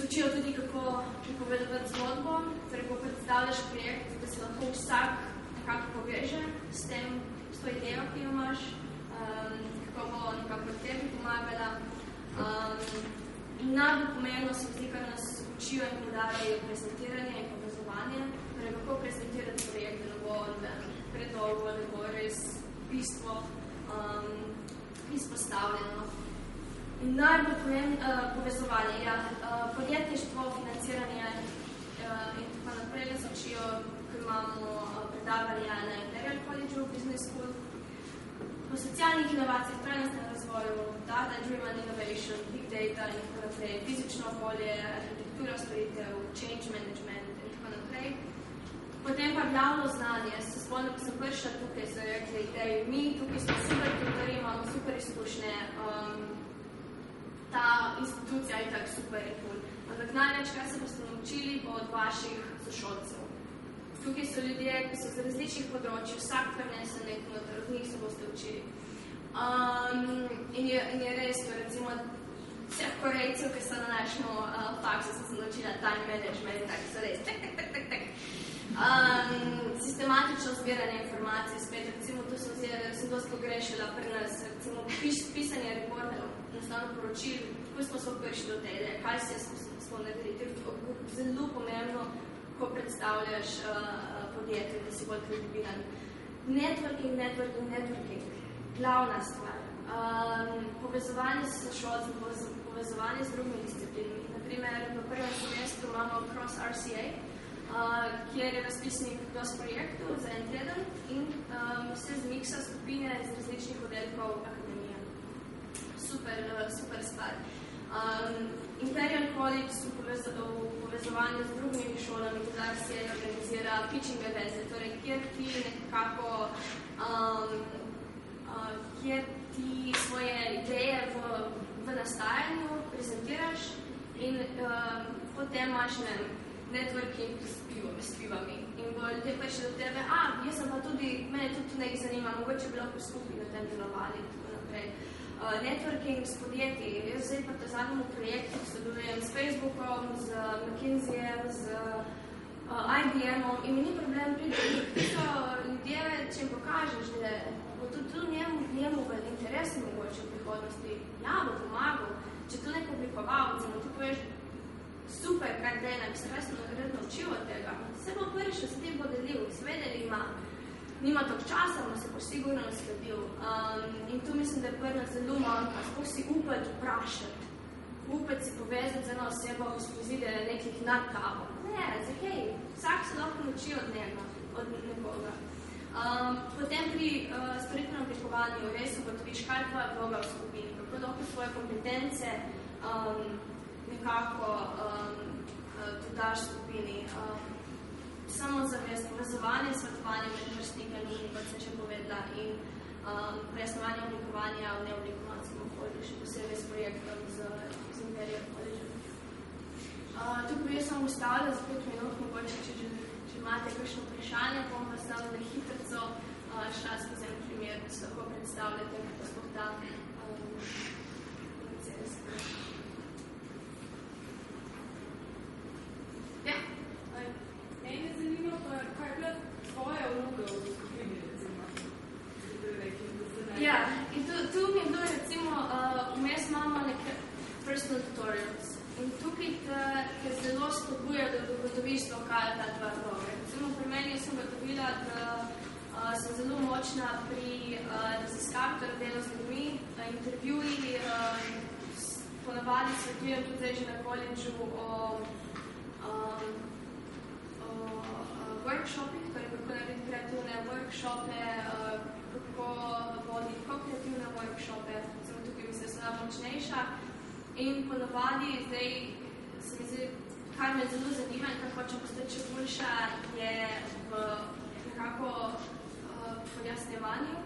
učijo tudi, kako pripovedovati zgodbo, torej, ko predstavljaš projekt, da se lahko vsak nekako poveže s to idejo, ki jo imaš, kako bo nekako tebi pomagala. Najbolj pomembno se zdi, kar nas učijo in podarjajo prezentiranje in povezovanje, torej kako prezentirati projekt, da ne bo predolgo, da bo res bistvo izpostavljeno. In najbolj pomembno povezovanje, podjetništvo, financiranje in tako naprej nas učijo, ko imamo predavanja na Imperial College of Business School, po socialnih inovacijah, trajnostnem razvoju, data-driven innovation, big data in tako naprej, fizično okolje, arhitektura storitev, change management in tako naprej. Potem pa glavno znanje, se spomnim, ko sem prišla tukaj, so rekli, mi tukaj smo super tutori, imamo super izkušnje, ta institucija je tak super in cool. Ampak največ, kaj se boste naučili, bo od vaših sošolcev. Tukaj so ljudje, ki so z različnih področij, vsak prenese nek noter, od njih se boste učili. In je res, to recimo, vseh Korejcev, ki so na našem faksu, sem se naučila time management, tako so res, sistematično zbiranje informacij, spet, recimo, to sem dosti pogrešila pri nas, recimo, pisanje reporterov, enostavno poročil, kako smo se prišli do te ideje, kaj se smo naredili, to je zelo pomembno, ko predstavljaš podjetje, da si bolj kredibilen. Networking, glavna stvar. Povezovanje s sošolcem, povezovanje z drugimi disciplinami. Naprimer, v prvem semestru imamo Cross RCA, kjer je razpisnik dosti projektov za en teden in se zmiksa skupine iz različnih oddelkov akademije. Super stvar. Imperial College v povezovanju z drugimi šolami, tudi RCA organizira pitching events, torej kjer ti nekako kjer ti svoje ideje v nastajanju prezentiraš in potem imaš networking s pivami. In bo ljudje prišli do tebe, jaz sem pa tudi, mene tudi nekaj zanima, mogoče bi lahko skupaj na tem delovali in tako naprej. Networking s podjetji. Jaz zdaj pa zadnjem projektu sodelujem s Facebookom, z McKinseyjem, z IBM-om in mi ni problem priti. So ljudje, če jim pokažeš, da bo tudi njemu v interesu mogoče v prihodnosti, bo pomagal, če to nek oblikoval, ti poveš, super, kaj dela, bi se resno naučil od tega. Se bo prvič, da se ti bo delil, seveda nima toliko časa, no se bo sigurno nasledil. In tu mislim, da je prva zelo manjka, sploh si upati vprašati, upati si povezati z eno osebo, ko spozide nekih nad tabo. Ne, zakaj? Vsak se lahko nauči od njega, od nekoga. Potem pri storitvenem oblikovanju res ugotoviš, kaj je tvoja vloga v skupini, kako lahko svoje kompetence nekako tudi daš skupini. Samozavest, povezovanje, svetovanje med vrstnikami, kot sem še povedala, in pojasnovanje oblikovanja v neoblikovanskem okolju, še posebej s projektom z Imperial College. Tukaj bi jaz sem ustavila za 5 minut, mogoče, če imate kakšno vprašanje, bom pa sem na hitrco šla skozi en primer, da se lahko predstavljate, kako sploh ta proces. Ja. Mene zanima, kaj je bila tvoja vloga v skupini, recimo? Ja, in tu mi je bilo, recimo, vmes imamo neke personal tutorials. In tukaj te zelo spodbuja, da ugotoviš to, kaj je ta tvoja vloga. Recimo, pri meni sem ugotovila, da sem zelo močna pri raziskavi, torej delu z ljudmi, intervjuji, ponavadi svetujem tudi zdaj že na koledžu o workshopih, torej kako narediti kreativne workshope, kako voditi kreativne workshope, recimo tukaj mislim, da sem najmočnejša. In ponavadi zdaj se mi zdi, kar me zelo zanima in kar hočem postati še boljša, je v nekako pojasnjevanju,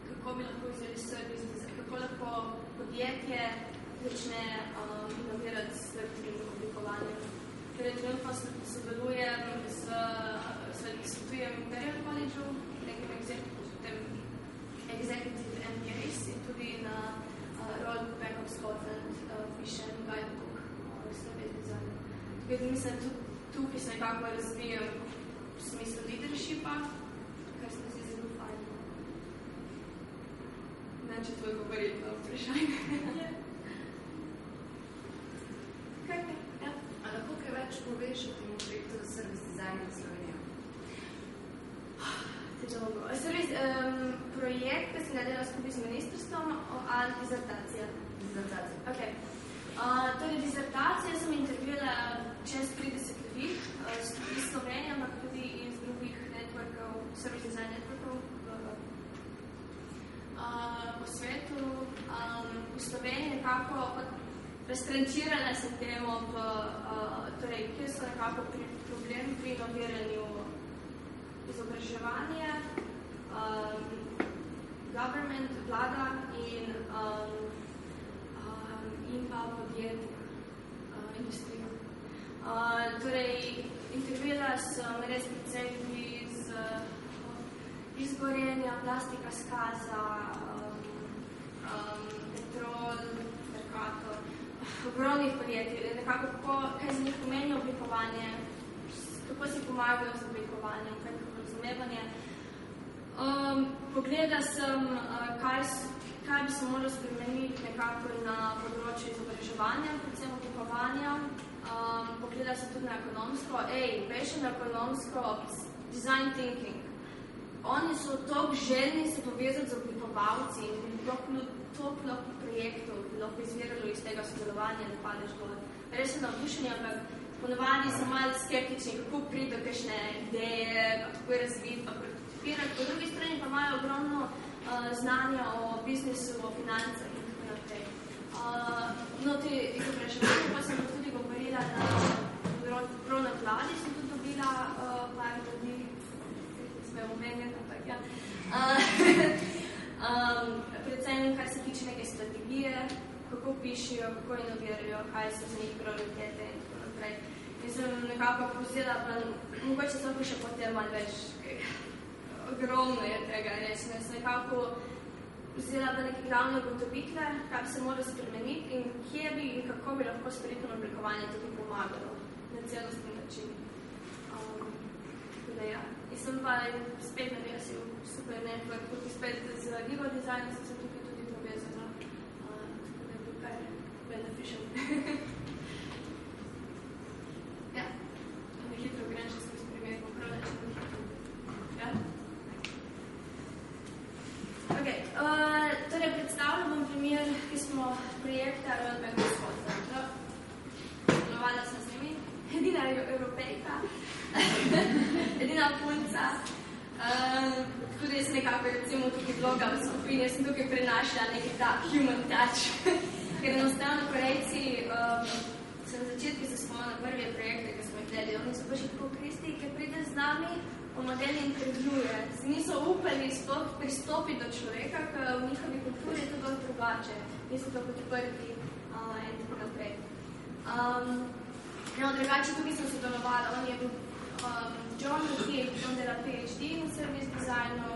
kako bi lahko vzeli servis, kako lahko podjetje začne inovirati s tem oblikovanjem. Ker trenutno sodelujem svetujem Imperial College-u, nekem Executive MBAs in tudi na Royal Bank of Scotland pišem guidebook o service designu. Tako da mislim, tudi tukaj se nekako razvijam v smislu leadershipa, kar se mi zdi zelo fajn. Ne, če to je govoriti na vprašanje. Kaj? Ja. A lahko kaj več poveš o tem projektu za service design v Sloveniji? Projekt, ki sem ga delala skupaj s ministrstvom, ali dizertacija? Dizertacija. Okay. Torej, dizertacijo sem intervjuvala čez 30 ljudi iz Slovenije, ampak tudi iz drugih networkov, service design networkov po svetu. V Sloveniji nekako raztrančirala sem temo, torej, kjer so nekako problemi pri inoviranju izobraževanja, government, vlada in pa podjetja, industrija. Torej, intervjuvala sem res precej ljudi iz Gorenja, plastika skaza, Petrol, Mercator, ogromnih podjetij, nekako kaj za njih pomeni oblikovanje, kako si pomagajo z oblikovanjem, kaj kako razumevanje. Pogledala sem, kaj bi se moralo spremeniti nekako na področju izobraževanja, predvsem oblikovanja. Pogledala sem tudi na ekonomsko. Veš na ekonomsko design thinking. Oni so toliko željni se povezati z oblikovalci in bi toliko projektov bi lahko izviralo iz tega sodelovanja, da padeš dol. Res sem navdušenja, ampak ponovadi sem malo skeptični, kako priti do kakšne ideje, kako je razviti, pa prototifirati. Po drugi strani pa imajo ogromno znanja o biznisu, o financah in tako naprej. Te izobraževanje pa sem tudi govorila prav na vladi, sem tudi dobila par ljudi, smo omenjeni, ampak ja. Predvsem, kar se tiče neke strategije, kako pišijo, kako inovirajo, kaj so za njih prioritete in tako naprej. In sem nekako povzela, pa mogoče samo še potem malo več, ogromno je tega res. Sem nekako vzela pa neke glavne ugotovitve, kaj bi se moralo spremeniti in kje bi in kako bi lahko spretno oblikovanje tudi pomagalo na celostni način. Ja. In sem pa spet naredila si super network, tukaj spet z Vivo Design sem se tukaj tudi povezala. Tako da je bil kar beneficial. Ja, na hitro grem še skozi primer, prav da če bo hitro. Ja? Ok, torej predstavljam bom primer, ki smo projekta Royal Bank of Scotland. Delovala sem z njimi, edina Evropejka, edina punca. Tudi jaz nekako recimo tukaj blogam skupin, jaz sem tukaj prenašala nekaj ta human touch. Ker enostavno Korejci, sem na začetku se spomnila prve projekte, ki smo jih delali, oni so pa še tako Kristi, ki pride z nami, po modeli intervjuje. Niso upali sploh pristopiti do človeka, ker v njihovi kulturi je to bolj drugače. Niso tako odprti in tako naprej. Drugače tukaj sem sodelovala, on je bil John Hill, on dela PhD v service designu,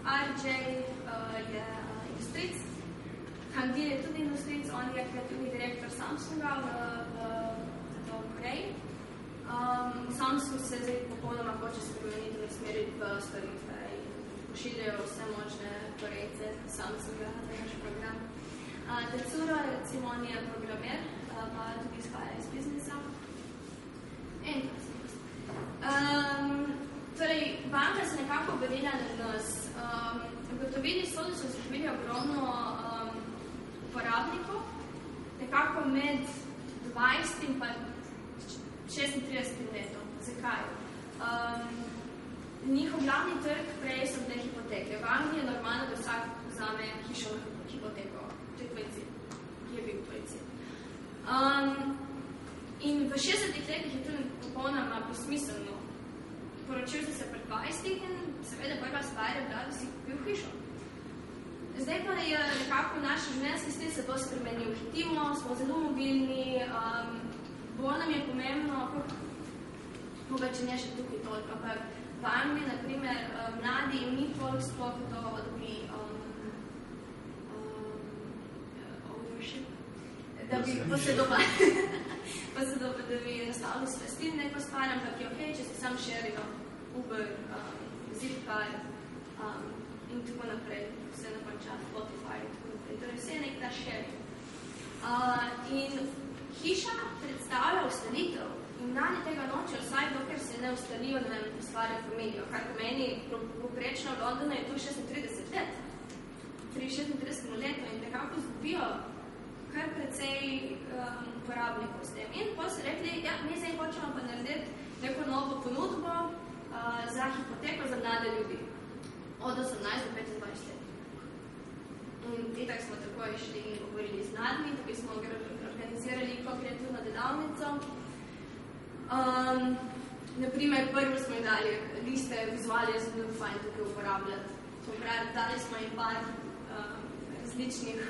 RJ je industric, Kandil je tudi industric, on je kreativni direktor Samsunga v Koreji. Samsung se zdaj popolnoma hoče spremeniti in usmeriti v storitve in pošiljajo vse možne Korejce Samsunga na naš program. Tetsuro, recimo, on je programer, pa tudi izhaja iz biznisa. Torej, banka se nekako obrnila na nas. Ugotovili so, da so zaživeli ogromno uporabnikov, nekako med 20 in pa 36 letom. Zakaj? Njihov glavni trg prej so bile hipoteke. V Angliji je normalno, da vsak vzame hišo hipoteko. To je tvoj cilj. Je bil tvoj cilj. In v 60 letih je to popolnoma besmiselno. Poročil si se pred 20 in seveda prva stvar je bila, da si kupil hišo. Zdaj pa je nekako naš življenjski stil se to spremeni, hitimo, smo zelo mobilni, bolj nam je pomembno, mogoče ne še tukaj toliko, ampak v Angliji, na primer, mladi jim ni toliko sploh to, da bi da bi posedovali, da bi enostavno spestili neko stvar, ampak je okej, če si sam šerijo Uber, Zipcar in tako naprej, vse nakonča Spotify in tako naprej. Torej, vse je nek ta sharing. In hiša predstavlja ustalitev in mladi tega nočejo, vsaj dokler se ne ustalijo, ne ustvarjajo familijo, kar pomeni, poprečno v Londonu je tu 36 let, 36 leto in nekako izgubijo kar precej uporabnikov s tem. In pa so rekli, ja, mi zdaj hočemo pa narediti neko novo ponudbo za hipoteko za mlade ljudi od 18 do 25 let. In itak smo takoj šli in govorili z mladimi, tukaj smo organizirali kreativno delavnico. Naprimer, prvo smo jim dali liste, vizualije za zelo fajn tukaj uporabljati. Dali smo jim par različnih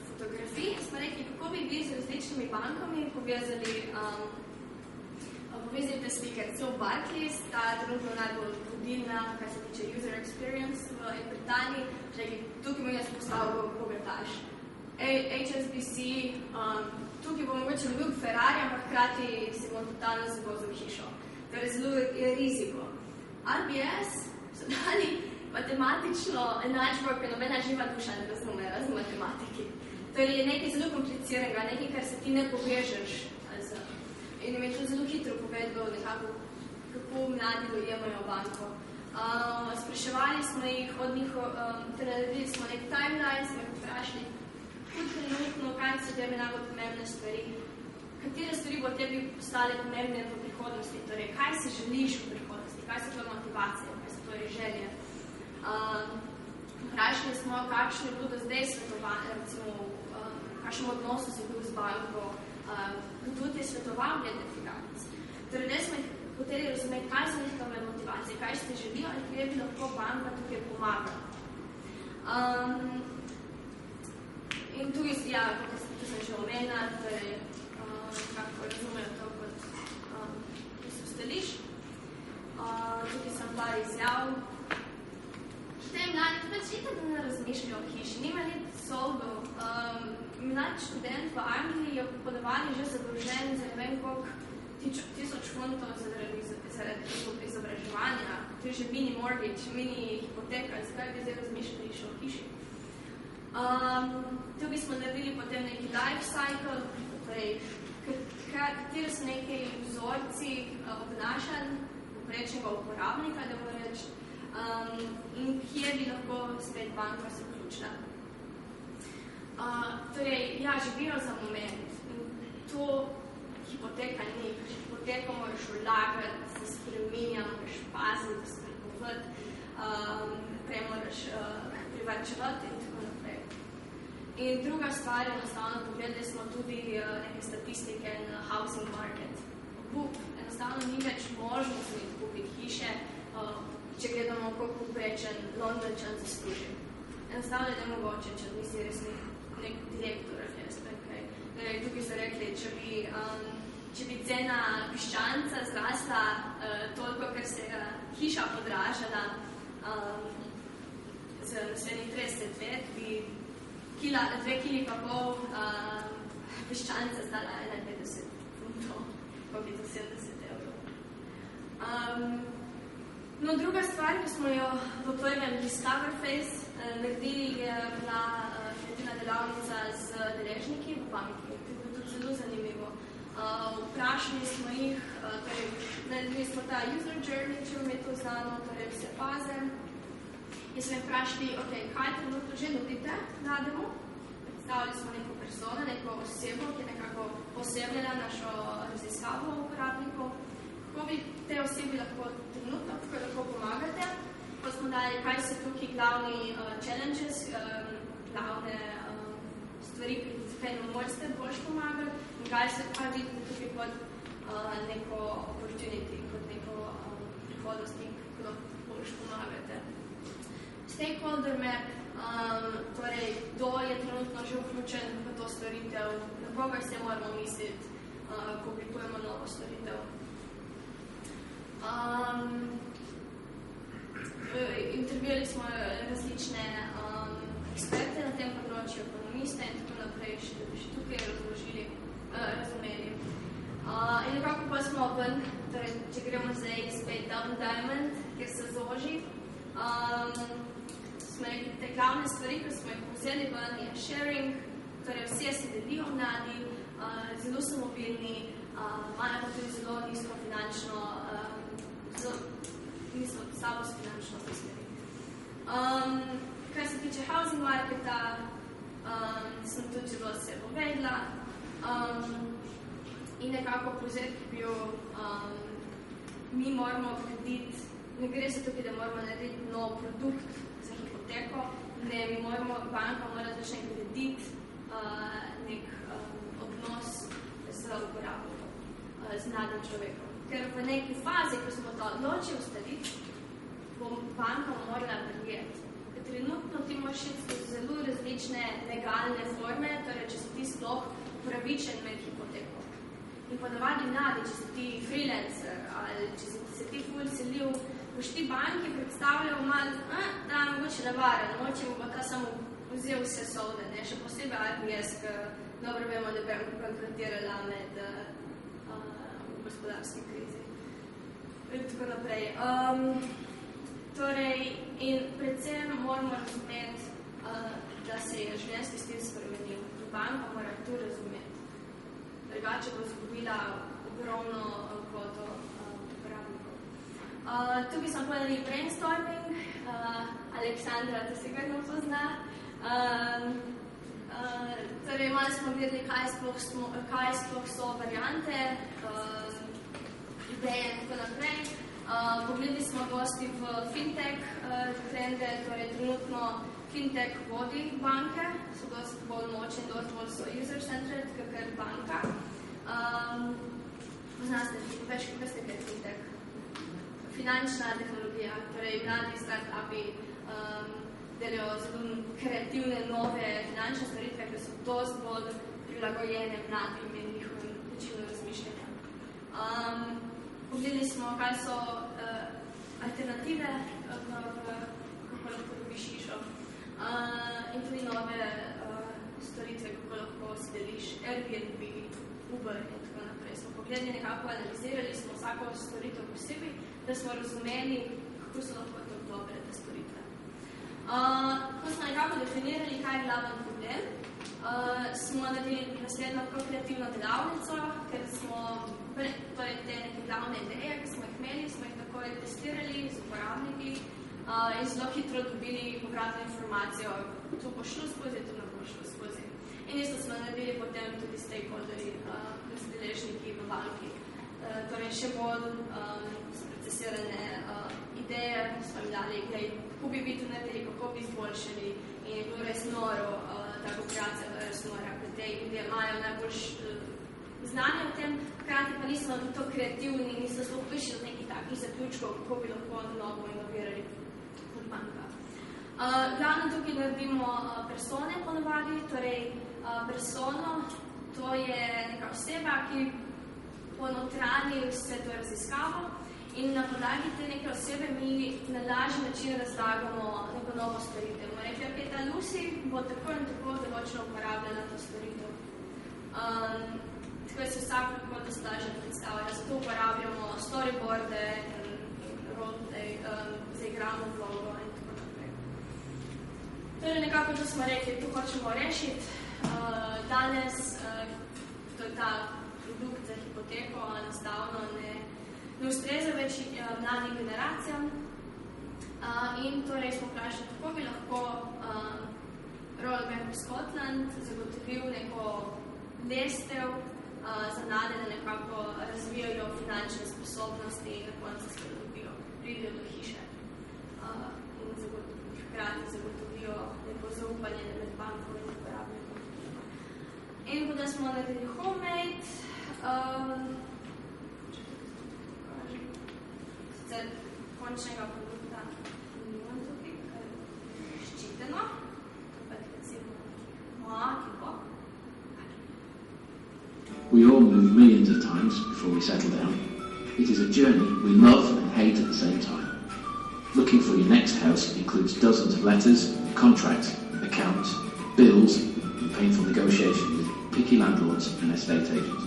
fotografij. Smo rekli, kako bi bili z različnimi bankami povezali te slike. Recimo Barclays, ta trenutno najbolj vodilna, kar se tiče user experience v Britaniji, rekli, tukaj bom jaz postavil bogataš. HSBC, tukaj bom mogoče dobil Ferrari, ampak hkrati si bom totalno zavozil hišo. Torej zelo je riziko. RBS so dali matematično enačbo, ker nobena živa duša ne razume, razen matematiki. Torej je nekaj zelo kompliciranega, nekaj, kar se ti ne povežeš. In jim je to zelo hitro povedal nekako, kako mladi dojemajo banko. Spraševali smo jih od njih, naredili smo nek timeline, smo jih vprašali, trenutno, kaj so tebi najbolj pomembne stvari, katere stvari bo tebi postale pomembne v prihodnosti, torej kaj si želiš v prihodnosti, kaj so tvoje motivacije, kaj so tvoje želje. Vprašali smo, kakšne bodo zdaj svetovanje, recimo, kakšnem odnosu si bil z banko, kdo ti je svetoval glede financ. Torej, da smo jih hoteli razumeti, kaj so njihove motivacije, kaj ste želijo in kje bi lahko banka tukaj pomagala. In tukaj, ja, kot sem že omenila, torej, kako razumejo to kot stališ. Tukaj sem par izjav. Te mladi, pač itak ne razmišljajo o hiši, nima niti soldo. Mlad študent v Angliji je podavali že zadolžen za ne vem koliko 1000 funtov zaradi izobraževanja. To je že mini mortgage, mini hipoteka, zakaj bi zdaj razmišljali še o hiši. Tukaj smo naredili potem neki life cycle, torej, kateri so neki vzorci obnašanj poprečnega uporabnika, da bomo reči, in kje bi lahko spet banka se vključila. Torej, ja, živijo za moment in to hipoteka ni. Hipoteko moraš vlagati, se spreminja, moraš paziti, strahovati, prej moraš privarčevati in tako naprej. In druga stvar, enostavno pogledali smo tudi neke statistike na housing market. Enostavno ni več možnosti kupiti hiše, če gledamo, koliko poprečen Londončan zasluži. Enostavno je nemogoče, če nisi res nek direktor ali kaj. Tukaj so rekli, če bi cena piščanca zrasla toliko, ker se je hiša podražala z naslednjih 30 let, bi 2,5 kg piščanca stala 51 funtov, pa bi to 70 evrov. No, druga stvar, ki smo jo v prvem Discover Phase naredili, je bila kreativna delavnica z deležniki v banki. To je bilo tudi zelo zanimivo. Vprašali smo jih, torej, naredili smo ta user journey, če vam je to znano, torej vse faze. In smo jih vprašali, kaj trenutno že nudite na demo. Predstavili smo neko persono, neko osebo, ki je nekako posebljala našo raziskavo uporabnikov. Kako bi te osebi lahko trenutno, kako lahko pomagate. Pa smo dali, kaj so tukaj glavni challenges, glavne stvari, pri katerem morate boljš pomagati in kaj vidite tukaj kot neko opportunity, kot neko prihodnost in kako boljš pomagate. Stakeholder map, torej, kdo je trenutno že vključen v to storitev, na koga se moramo misliti, ko oblikujemo novo storitev. Intervjuli smo različne eksperte na tem področju, ekonomiste in tako naprej, še tukaj razumeli. In nekako pa smo ven, torej, če gremo zdaj spet down diamond, kjer se zoži, smo rekli, te glavne stvari, ki smo jih vzeli ven, je sharing, torej vsi se delijo mladi, zelo so mobilni, imajo pa tudi zelo nizko finančno, niso slabo s finančno usmeri. Kar se tiče housing marketa, sem tudi zelo se povedla, in nekako povzetek je bil, mi moramo graditi, ne gre za tukaj, da moramo narediti nov produkt za hipoteko, ne, mi moramo, banka mora začne graditi nek odnos z uporabnikom, z mladim človekom. Ker v neki fazi, ko smo to odločili ustvariti, bo banka morala verjeti. Trenutno ti moraš iti zelo različne legalne forme, torej če si ti sploh pravičen med hipoteko. In ponavadi mladi, če si ti freelancer ali če si se ti ful selil, boš ti banki predstavljal malo, da mogoče nevaren, mogoče bo ta samo vzel vse solde, ne, še posebej RBS, ker dobro vemo, da bi bankrotirala med gospodarski krizi. In tako naprej. Torej, in predvsem moramo razumeti, da se je življenjski stil spremenil. Banka mora to razumeti. Drugače bo izgubila ogromno kvoto uporabnikov. Tukaj smo povedali brainstorming. Aleksandra, to se kar ne pozna. Torej, malo smo gledali, kaj sploh so variante, ideje in tako naprej. Pogledali smo dosti v fintech trende, torej trenutno fintech vodi banke, so dosti bolj močni, dosti bolj so user-centered, kakor banka. Poznate, veste, kaj je fintech? Finančna tehnologija, torej mladi start-upi delajo zelo kreativne, nove finančne storitve, ki so dosti bolj prilagojene mladim in njihovim načinu razmišljanja. Pogledali smo, kaj so alternative, kako lahko dobiš hišo in tudi nove storitve, kako lahko si deliš Airbnb, Uber in tako naprej. Smo pogledali, nekako analizirali smo vsako storitev posebej, da smo razumeli, kako so lahko to dobre te storitve. Ko smo nekako definirali, kaj je glaven problem, smo naredili naslednjo kreativno delavnico, ker smo torej te neke glavne ideje, ki smo jih imeli, smo jih takoj testirali z uporabniki in zelo hitro dobili povratno informacijo, to bo šlo skozi, to ne bo šlo skozi. In isto smo naredili potem tudi stakeholderji, deležniki v banki. Torej še bolj sprocesirane ideje smo jim dali, kako bi to naredili, kako bi izboljšali in je bilo res noro, ta kooperacija je res nora, ker te ideje imajo najbolj znanje o tem, hkrati pa niso to kreativni, niso sploh prišli od nekih takih zaključkov, kako bi lahko novo inovirali kot banka. Glavno tukaj naredimo persone ponavadi, torej persono, to je neka oseba, ki ponotrani vse to raziskavo in na podlagi te neke osebe mi na lažji način razlagamo neko novo storitev. Rekli, ok, ta Lucy bo tako in tako določno uporabljala to storitev. Tako je se vsak lahko dosti lažje predstavlja, zato uporabljamo storyboarde in roleplay, zaigramo vlogo in tako naprej. Torej nekako to smo rekli, to hočemo rešiti. Danes, to je ta produkt za hipoteko, enostavno ne ustreza več mladim generacijam. In torej smo vprašali, kako bi lahko Royal Bank of Scotland zagotovil neko lestev za mlade, da nekako razvijajo finančne sposobnosti in na koncu se pridejo do hiše in hkrati zagotovijo neko zaupanje med banko in uporabnikom. In ko da smo naredili homemade, sicer končnega produkta nimam tukaj, ker We all move millions of times before we settle down. It is a journey we love and hate at the same time. Looking for your next house includes dozens of letters, contracts, accounts, bills, and painful negotiation with picky landlords and estate agents.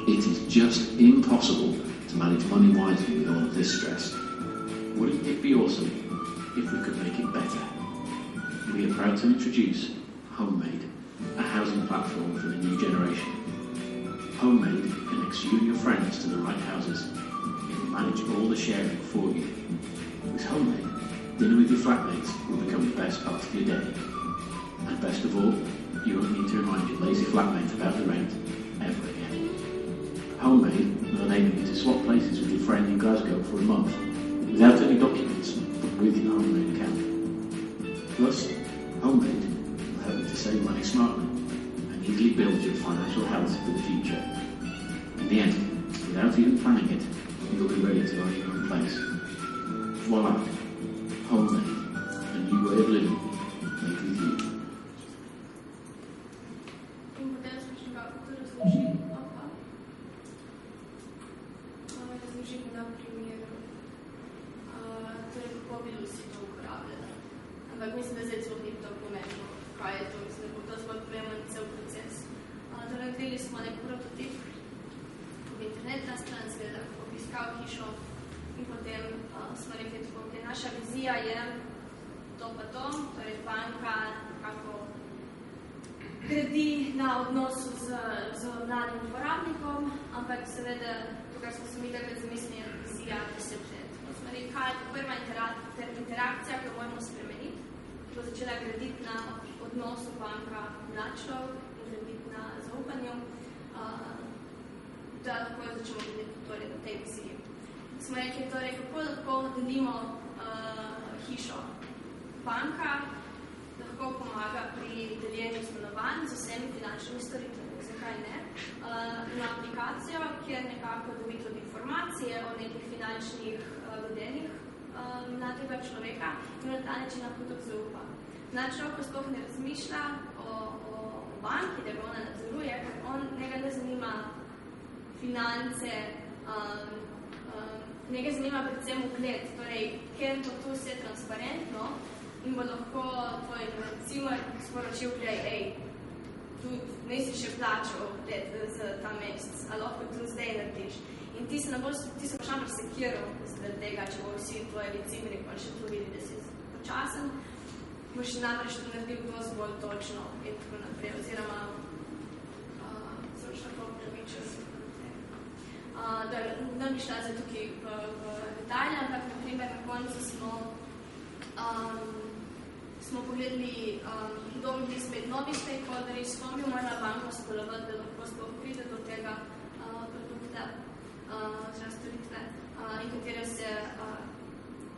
It is just impossible to manage money wisely with all of this stress. Wouldn't it be awesome if we could make it better? We are proud to introduce Homemade, a housing platform for the new generation. Homemade connects you and your friends to the right houses. It will manage all the sharing for you. With Homemade, dinner with your flatmates will become the best part of your day. And best of all, you won't need to remind your lazy flatmate about the rent ever again. Homemade will enable you to swap places with your friend in Glasgow for a month, without any documents, but with your Homemade account. Plus, Homemade will help you to save money smartly and easily build your financial health for the future. In the end, without even planning it, you'll be ready to own your own place. Voila! Homemade, a new way of living, made with you. In potem smo še kako to razložili. Razložili na primeru, torej kako bi Lucy to uporabljala. Ampak mislim, da zdaj celo ni to pomembno, kaj je to, mislim, da bo to zelo pomemben cel proces. Torej, naredili smo nek prototip v internetna stran, seveda, kako bi iskal hišo in potem smo rekli tako, da naša vizija je to pa to, torej banka kako gradi na odnosu z mladim uporabnikom, ampak seveda to, kar smo se mi takrat zamislili, je vizija 10 let. Smo rekli, kaj je prva interakcija, ki jo moramo spremeniti, ki bo začela graditi na odnosu banka-mlad človek in graditi na zaupanju, da lahko začnemo gledati torej na tej viziji. Smo rekli, torej, kako lahko delimo hišo. Banka lahko pomaga pri deljenju stanovanj z vsemi finančnimi storitvami. Zakaj ne? Na aplikacijo, kjer nekako dobi tudi informacije o nekih finančnih vedenjih mladega človeka in na ta način lahko tudi zaupa. Mlad človek sploh ne razmišlja o banki, da ga ona nadzoruje, ker njega ne zanima finance, njega zanima predvsem ugled, torej, ker bo to vse transparentno in bo lahko tvoj cimer sporočil, tudi ne si še plačal za ta mesec, a lahko to zdaj narediš. In ti se boš samo sekiral zaradi tega, če bo vsi tvoji cimeri pa še to vidi, da si počasen, boš namreč to naredil dosti bolj točno in tako naprej, oziroma zelo tako pravičen. Ne bi šla za tukaj v detalje, ampak na primer na koncu smo pogledali, kdo bi bili spet novi stakeholderi, s kom bi morala banka sodelovati, da lahko sploh pride do tega produkta oziroma storitve, in katere se,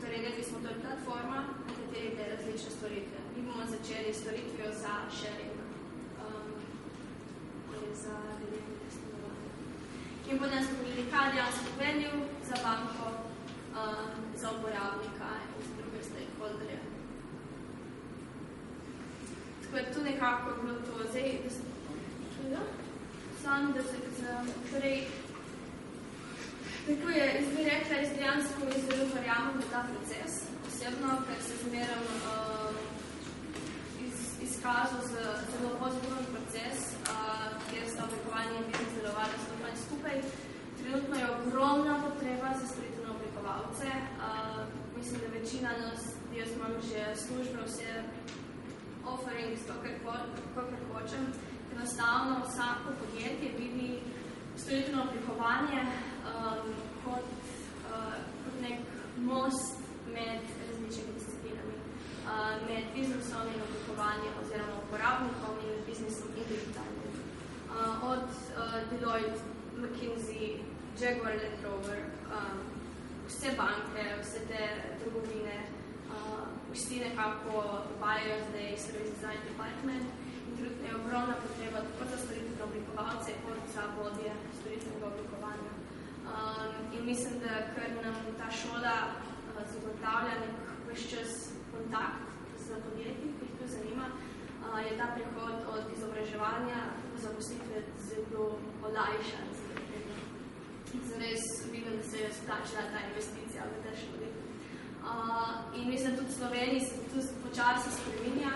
torej rekli smo, to je platforma, na kateri gre različne storitve. Mi bomo začeli storitvijo za sharing, za deljenje stanovanja. In potem smo pogledali, kaj dejansko value za banko, za uporabnika in za druge stakeholderje. Tako je tu nekako bilo to zdaj, da se torej, tako je, jaz bi rekla, jaz dejansko zelo verjamem v ta proces, osebno, ker se zmeram izkazal zelo pozitiven proces, kjer sta oblikovanje in biznis delovali skupaj. Trenutno je ogromna potreba za storitvene oblikovalce. Mislim, da večina nas, jaz imam že službe, vse offerings, to, kar hočem. Enostavno vsako podjetje vidi storitveno oblikovanje kot nek most med različnimi disciplinami, med biznisom in oblikovanjem oziroma uporabnikom in biznisom in digitalnim. Od Deloitte, McKinsey, Jaguar Land Rover, vse banke, vse te trgovine, vsi nekako uvajajo zdaj Service Design Department in trenutno je ogromna potreba tako za storitvene oblikovalce kot za vodje storitvenega oblikovanja. In mislim, da ker nam ta šola zagotavlja nek ves čas kontakt z podjetji, ki jih to zanima, je ta prehod od izobraževanja v zaposlitve zelo olajšan. Zares vidim, da se je splačila ta investicija v te šoli. In mislim, tudi v Sloveniji se tudi počasi spreminja.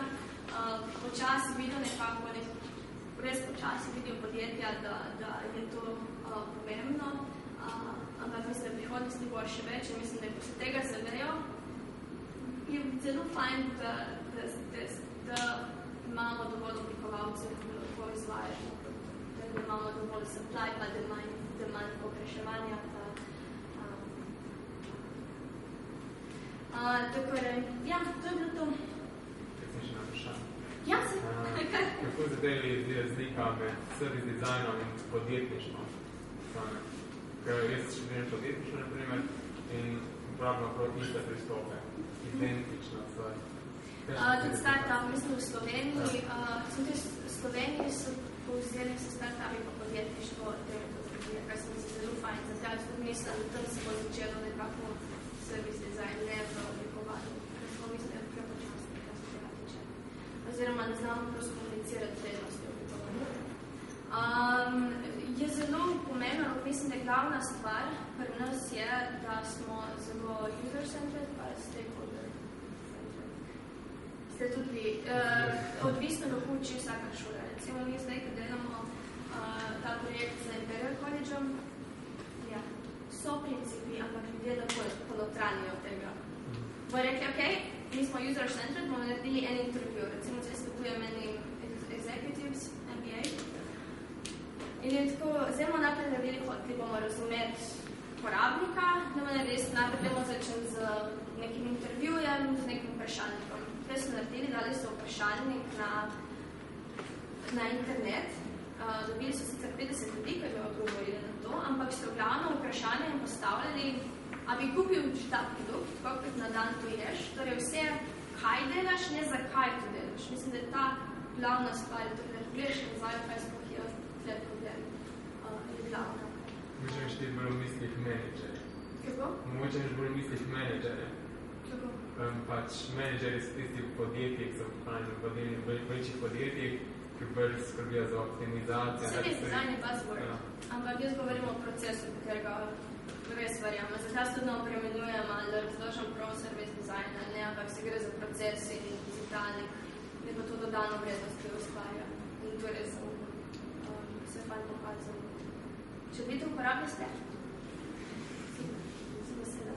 Počasi vidim nekako, res počasi vidim podjetja, da je to pomembno. Ampak mislim, da prihodnosti bo še več in mislim, da ko se tega zavejo, je zelo fajn, da imamo dovolj oblikovalcev, da lahko izvajajo, da imamo dovolj supply, pa da manj povpraševanja. Tako da, ja, to je bilo to. Kaj sem še na vprašanje? Ja, se. Kako se tebi zdi razlika med service designom in podjetništvom? Ker jaz študiram podjetništvo, na primer, in uporabljam prav iste pristope. Identična stvar. Tudi start-up, mislim, v Sloveniji, so povzeli vse start-upi po podjetništvo, kar se mi zdi zelo fajn. Zato tudi mislim, da tam se bo začelo nekako service design, ne v oblikovanju. Ker smo mislim, prepočasni, kar se tega tiče. Oziroma ne znamo prosto komunicirati vrednosti oblikovanja. Je zelo pomembno, mislim, da glavna stvar pri nas je, da smo zelo user-centered, pa stakeholder-centered. Ste tudi odvisno kako uči vsaka šola. Recimo mi zdaj, kad delamo ta projekt z Imperial Collegeom, ja, so principi, ampak ljudje tako ponotranijo tega. Bo rekli, ok, mi smo user-centered, bomo naredili en intervju. Recimo zdaj svetujem enim executives, MBA. In je tako, zdaj bomo najprej naredili, hoteli bomo razumeti porabnika, da bomo naredili, najprej bomo začeli z nekim intervjujem, z nekim vprašalnikom. Kaj so naredili, dali so vprašalnik na internet, dobili so sicer 50 ljudi, ki bi odgovorili na to, ampak so glavno vprašanje jim postavljali, a bi kupil ta produkt, kolikrat na dan to ješ, torej vse, kaj delaš, ne zakaj to delaš. Mislim, da je ta glavna stvar, torej da gledaš nazaj, kaj sploh je tle problem, je glavna. Mogoče imaš ti bolj v mislih menedžerje. Kako? Mogoče imaš bolj v mislih menedžerje. Kako? Pač menedžerji so tisti podjetji, ki so v večjih podjetjih, ki bolj skrbijo za optimizacijo. Service design je buzzword, ampak jaz govorim o procesu, ker ga res verjamem. Zato jaz tudi ne opremenjujem, ali da razložam prav service design, ne, ampak se gre za proces in digitalnik, da bo to dodano vrednost, ki jo ustvarja. In to res se fajn pokazal. Če vi to uporabili ste? Sem vesela.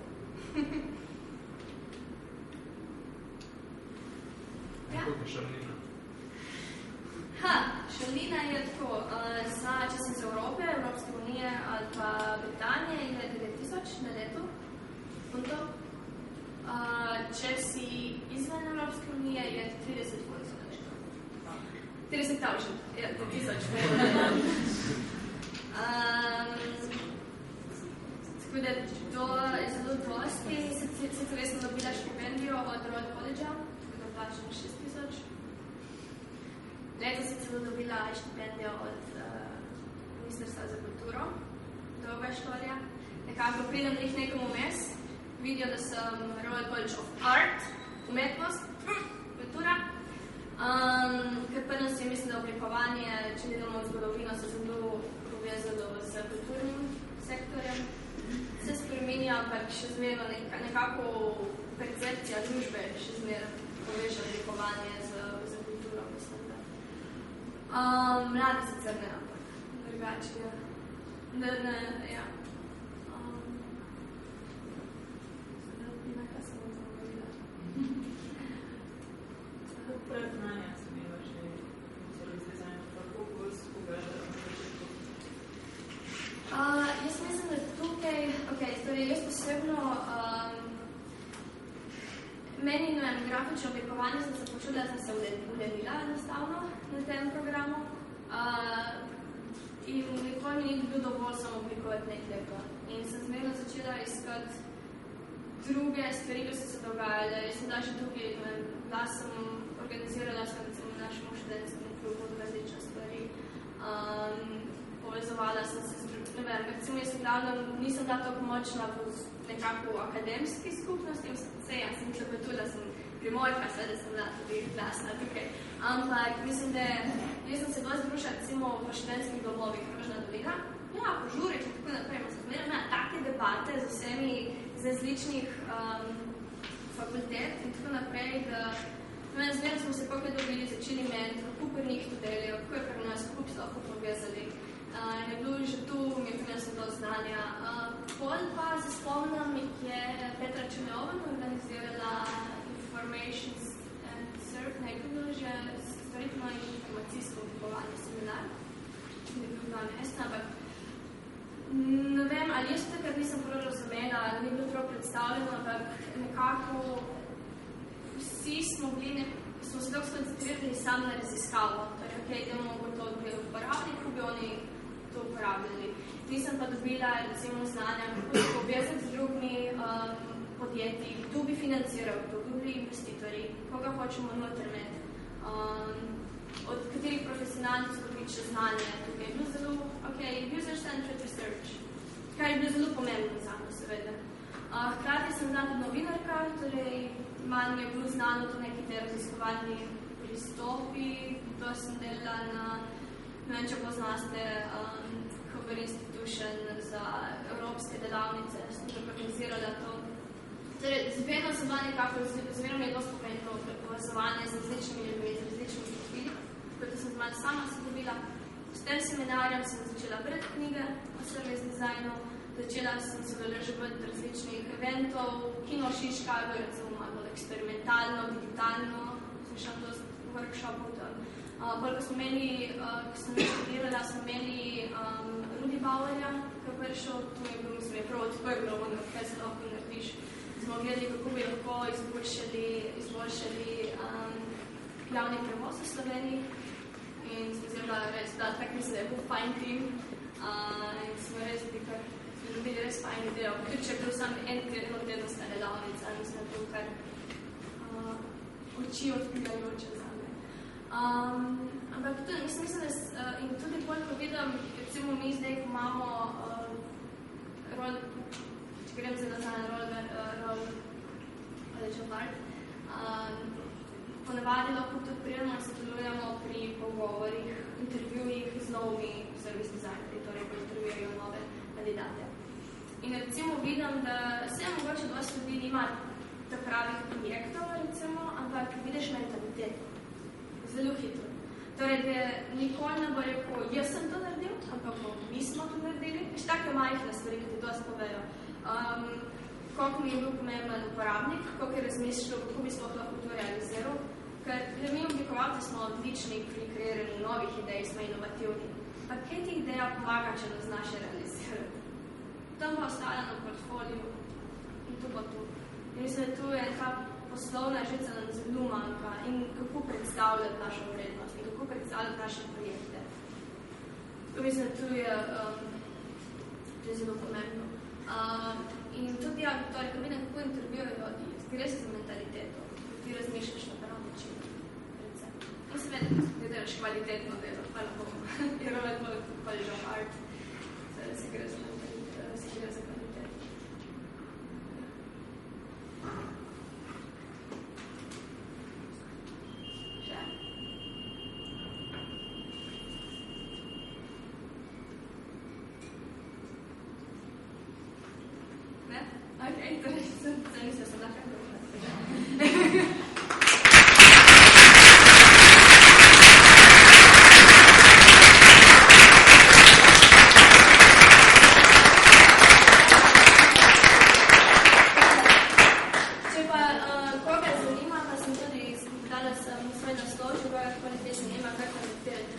Ja. Kako je šolnina? Šolnina je tako, če sem z Evrope, Evropske unije ali pa Britanije, je 9000 na letu funtov. Če si izven Evropske unije, je 30 funtov nešto. 30,000, je 1000. Tako da to je zelo dosti. Sicer res sem dobila štipendijo od Royal College-a, tako da plačam 6000. Letos sem celo dobila štipendijo od Ministrstva za kulturo, dolga štorija. Nekako pridem njih nekomu vmes, vidijo, da sem Royal College of Art, umetnost, kultura. Ker prvo si mislim, da oblikovanje, če gledamo v zgodovino, se zelo povezalo z kulturnim sektorjem. Se spreminja, ampak še zmerno nekako percepcija družbe še zmerno poveže oblikovanje z kulturo, mislim, da. Mladi sicer ne, ampak drugače, ja. Ja. Kaj sem odgovorila? Predznanja sem imela že service design, kako bolj spogleda na začetku? Jaz mislim, da tukaj, torej jaz posebno, meni grafično oblikovanje sem se počula, da sem se ulenila enostavno na tem programu in nikoli mi ni bil dovolj samo oblikovati nekaj. In sem zmerno začela iskati druge stvari, ki so se dogajale. Jaz sem da že tukaj, da sem organizirala sem recimo našemu študentskem klubu različne stvari. Povezovala sem se z drugim, recimo jaz glavno nisem bila tako močna v nekako akademski skupnosti, jaz sem se potula, sem primorka, seveda sem bila tudi glasna tukaj. Ampak mislim, da jaz sem se dosti zbrušala recimo v študentskih domovih Rožna dolina. Ja, po žurih in tako naprej. Sem imela take debate z vsemi z različnih fakultet in tako naprej, da zmerno smo se pokaj dobili, začeli meni, kako pri njih to delijo, kako je pri nas, kako bi se lahko povezali. In je bilo že tu, mi je prinesel do znanja. Pol pa se spomnim, je Petra Čemeovan organizirala Informations and Surf, nekaj bilo že stvaritno informacijsko oblikovanje seminar, ki je bil 2 mesta, ampak ne vem, ali jaz takrat nisem prav razumela, ali ni bilo prav predstavljeno, ampak nekako vsi smo se tako skoncentrirali sam na raziskavo. Torej, okej, idemo to uporabiti, kako bi oni to uporabljali. Nisem pa dobila, recimo, znanja, kako se povezati z drugimi podjetji, kdo bi financiral, kdo bi investitorji, koga hočemo noter imeti, od katerih profesionalnih skopič znanje. Tukaj je bil zelo, user-centered research, kar je bilo zelo pomembno za mno, seveda. Hkrati sem bila tudi novinarka, torej manj je bilo znano to neki te raziskovalni pristopi, to sem delala na, ne vem, če poznaste, Hoover Institution za evropske delavnice, sem že organizirala to. Torej, zvedno sem bila nekako, zvedno mi je dosti pomembno povezovanje z različnimi ljudmi, z različnimi profili, tako da sem malo sama se dobila. S tem seminarjem sem začela brati knjige o service designu, začela sem se udeleževati različnih eventov, kino Šiška, recimo malo eksperimentalno, digitalno, sem šla dosti workshopov tam. Bolj, ko smo imeli, ko sem študirala, smo imeli Rudi Bauerja, ki je prišel, to je bil, mislim, je prav odprlo, kaj se lahko narediš. Smo gledali, kako bi lahko izboljšali glavni prevoz v Sloveniji. In smo vzela res, da tak mislim, da je bil fajn tim. In smo res dobili res fajn idejo. Tudi če je bil sam en tednostna delavnica, mislim, da je bil kar oči odpirajoče za me. Ampak tudi, mislim, da in tudi bolj, ko vidim, recimo mi zdaj, ko imamo če grem zdaj nazaj na ponavadi lahko tudi prijemno sodelujemo pri pogovorih, intervjujih z novimi service designerji, torej ko intervjujejo nove kandidate. In recimo vidim, da se mogoče dosti ljudi nima tak pravih projektov, recimo, ampak vidiš mentaliteto. Zelo hitro. Torej, da nikoli ne bo rekel, jaz sem to naredil, ampak mi smo to naredili. Veš, take majhne stvari, ki ti dosti povejo. Koliko mi je bil pomemben uporabnik, koliko je razmišljal, kako bi sploh lahko to realiziral. Ker mi oblikovalci smo odlični pri kreiranju novih idej, smo inovativni. Pa kaj ti ideja pomaga, če nas znaš realizirati? Tam bo ostala na portfoliju in to bo tu. In mislim, da tu je ta poslovna žica nam zelo manjka in kako predstavljati našo vrednost in kako predstavljati naše projekte. To mislim, da tu je zelo pomembno. In tudi, torej, ko vidim, kako intervjujo ljudi, gre se za mentaliteto, ti razmišljaš na prav način. In seveda, da delaš kvalitetno delo, hvala Bogu. Jer ovo je college of art, seveda se gre za kvalitet. Še? Ne? Ok, torej, sem lahko Hvala sem tudi dala sem svoj naslov, če ga kvalitetno nema, kar kvalitetno,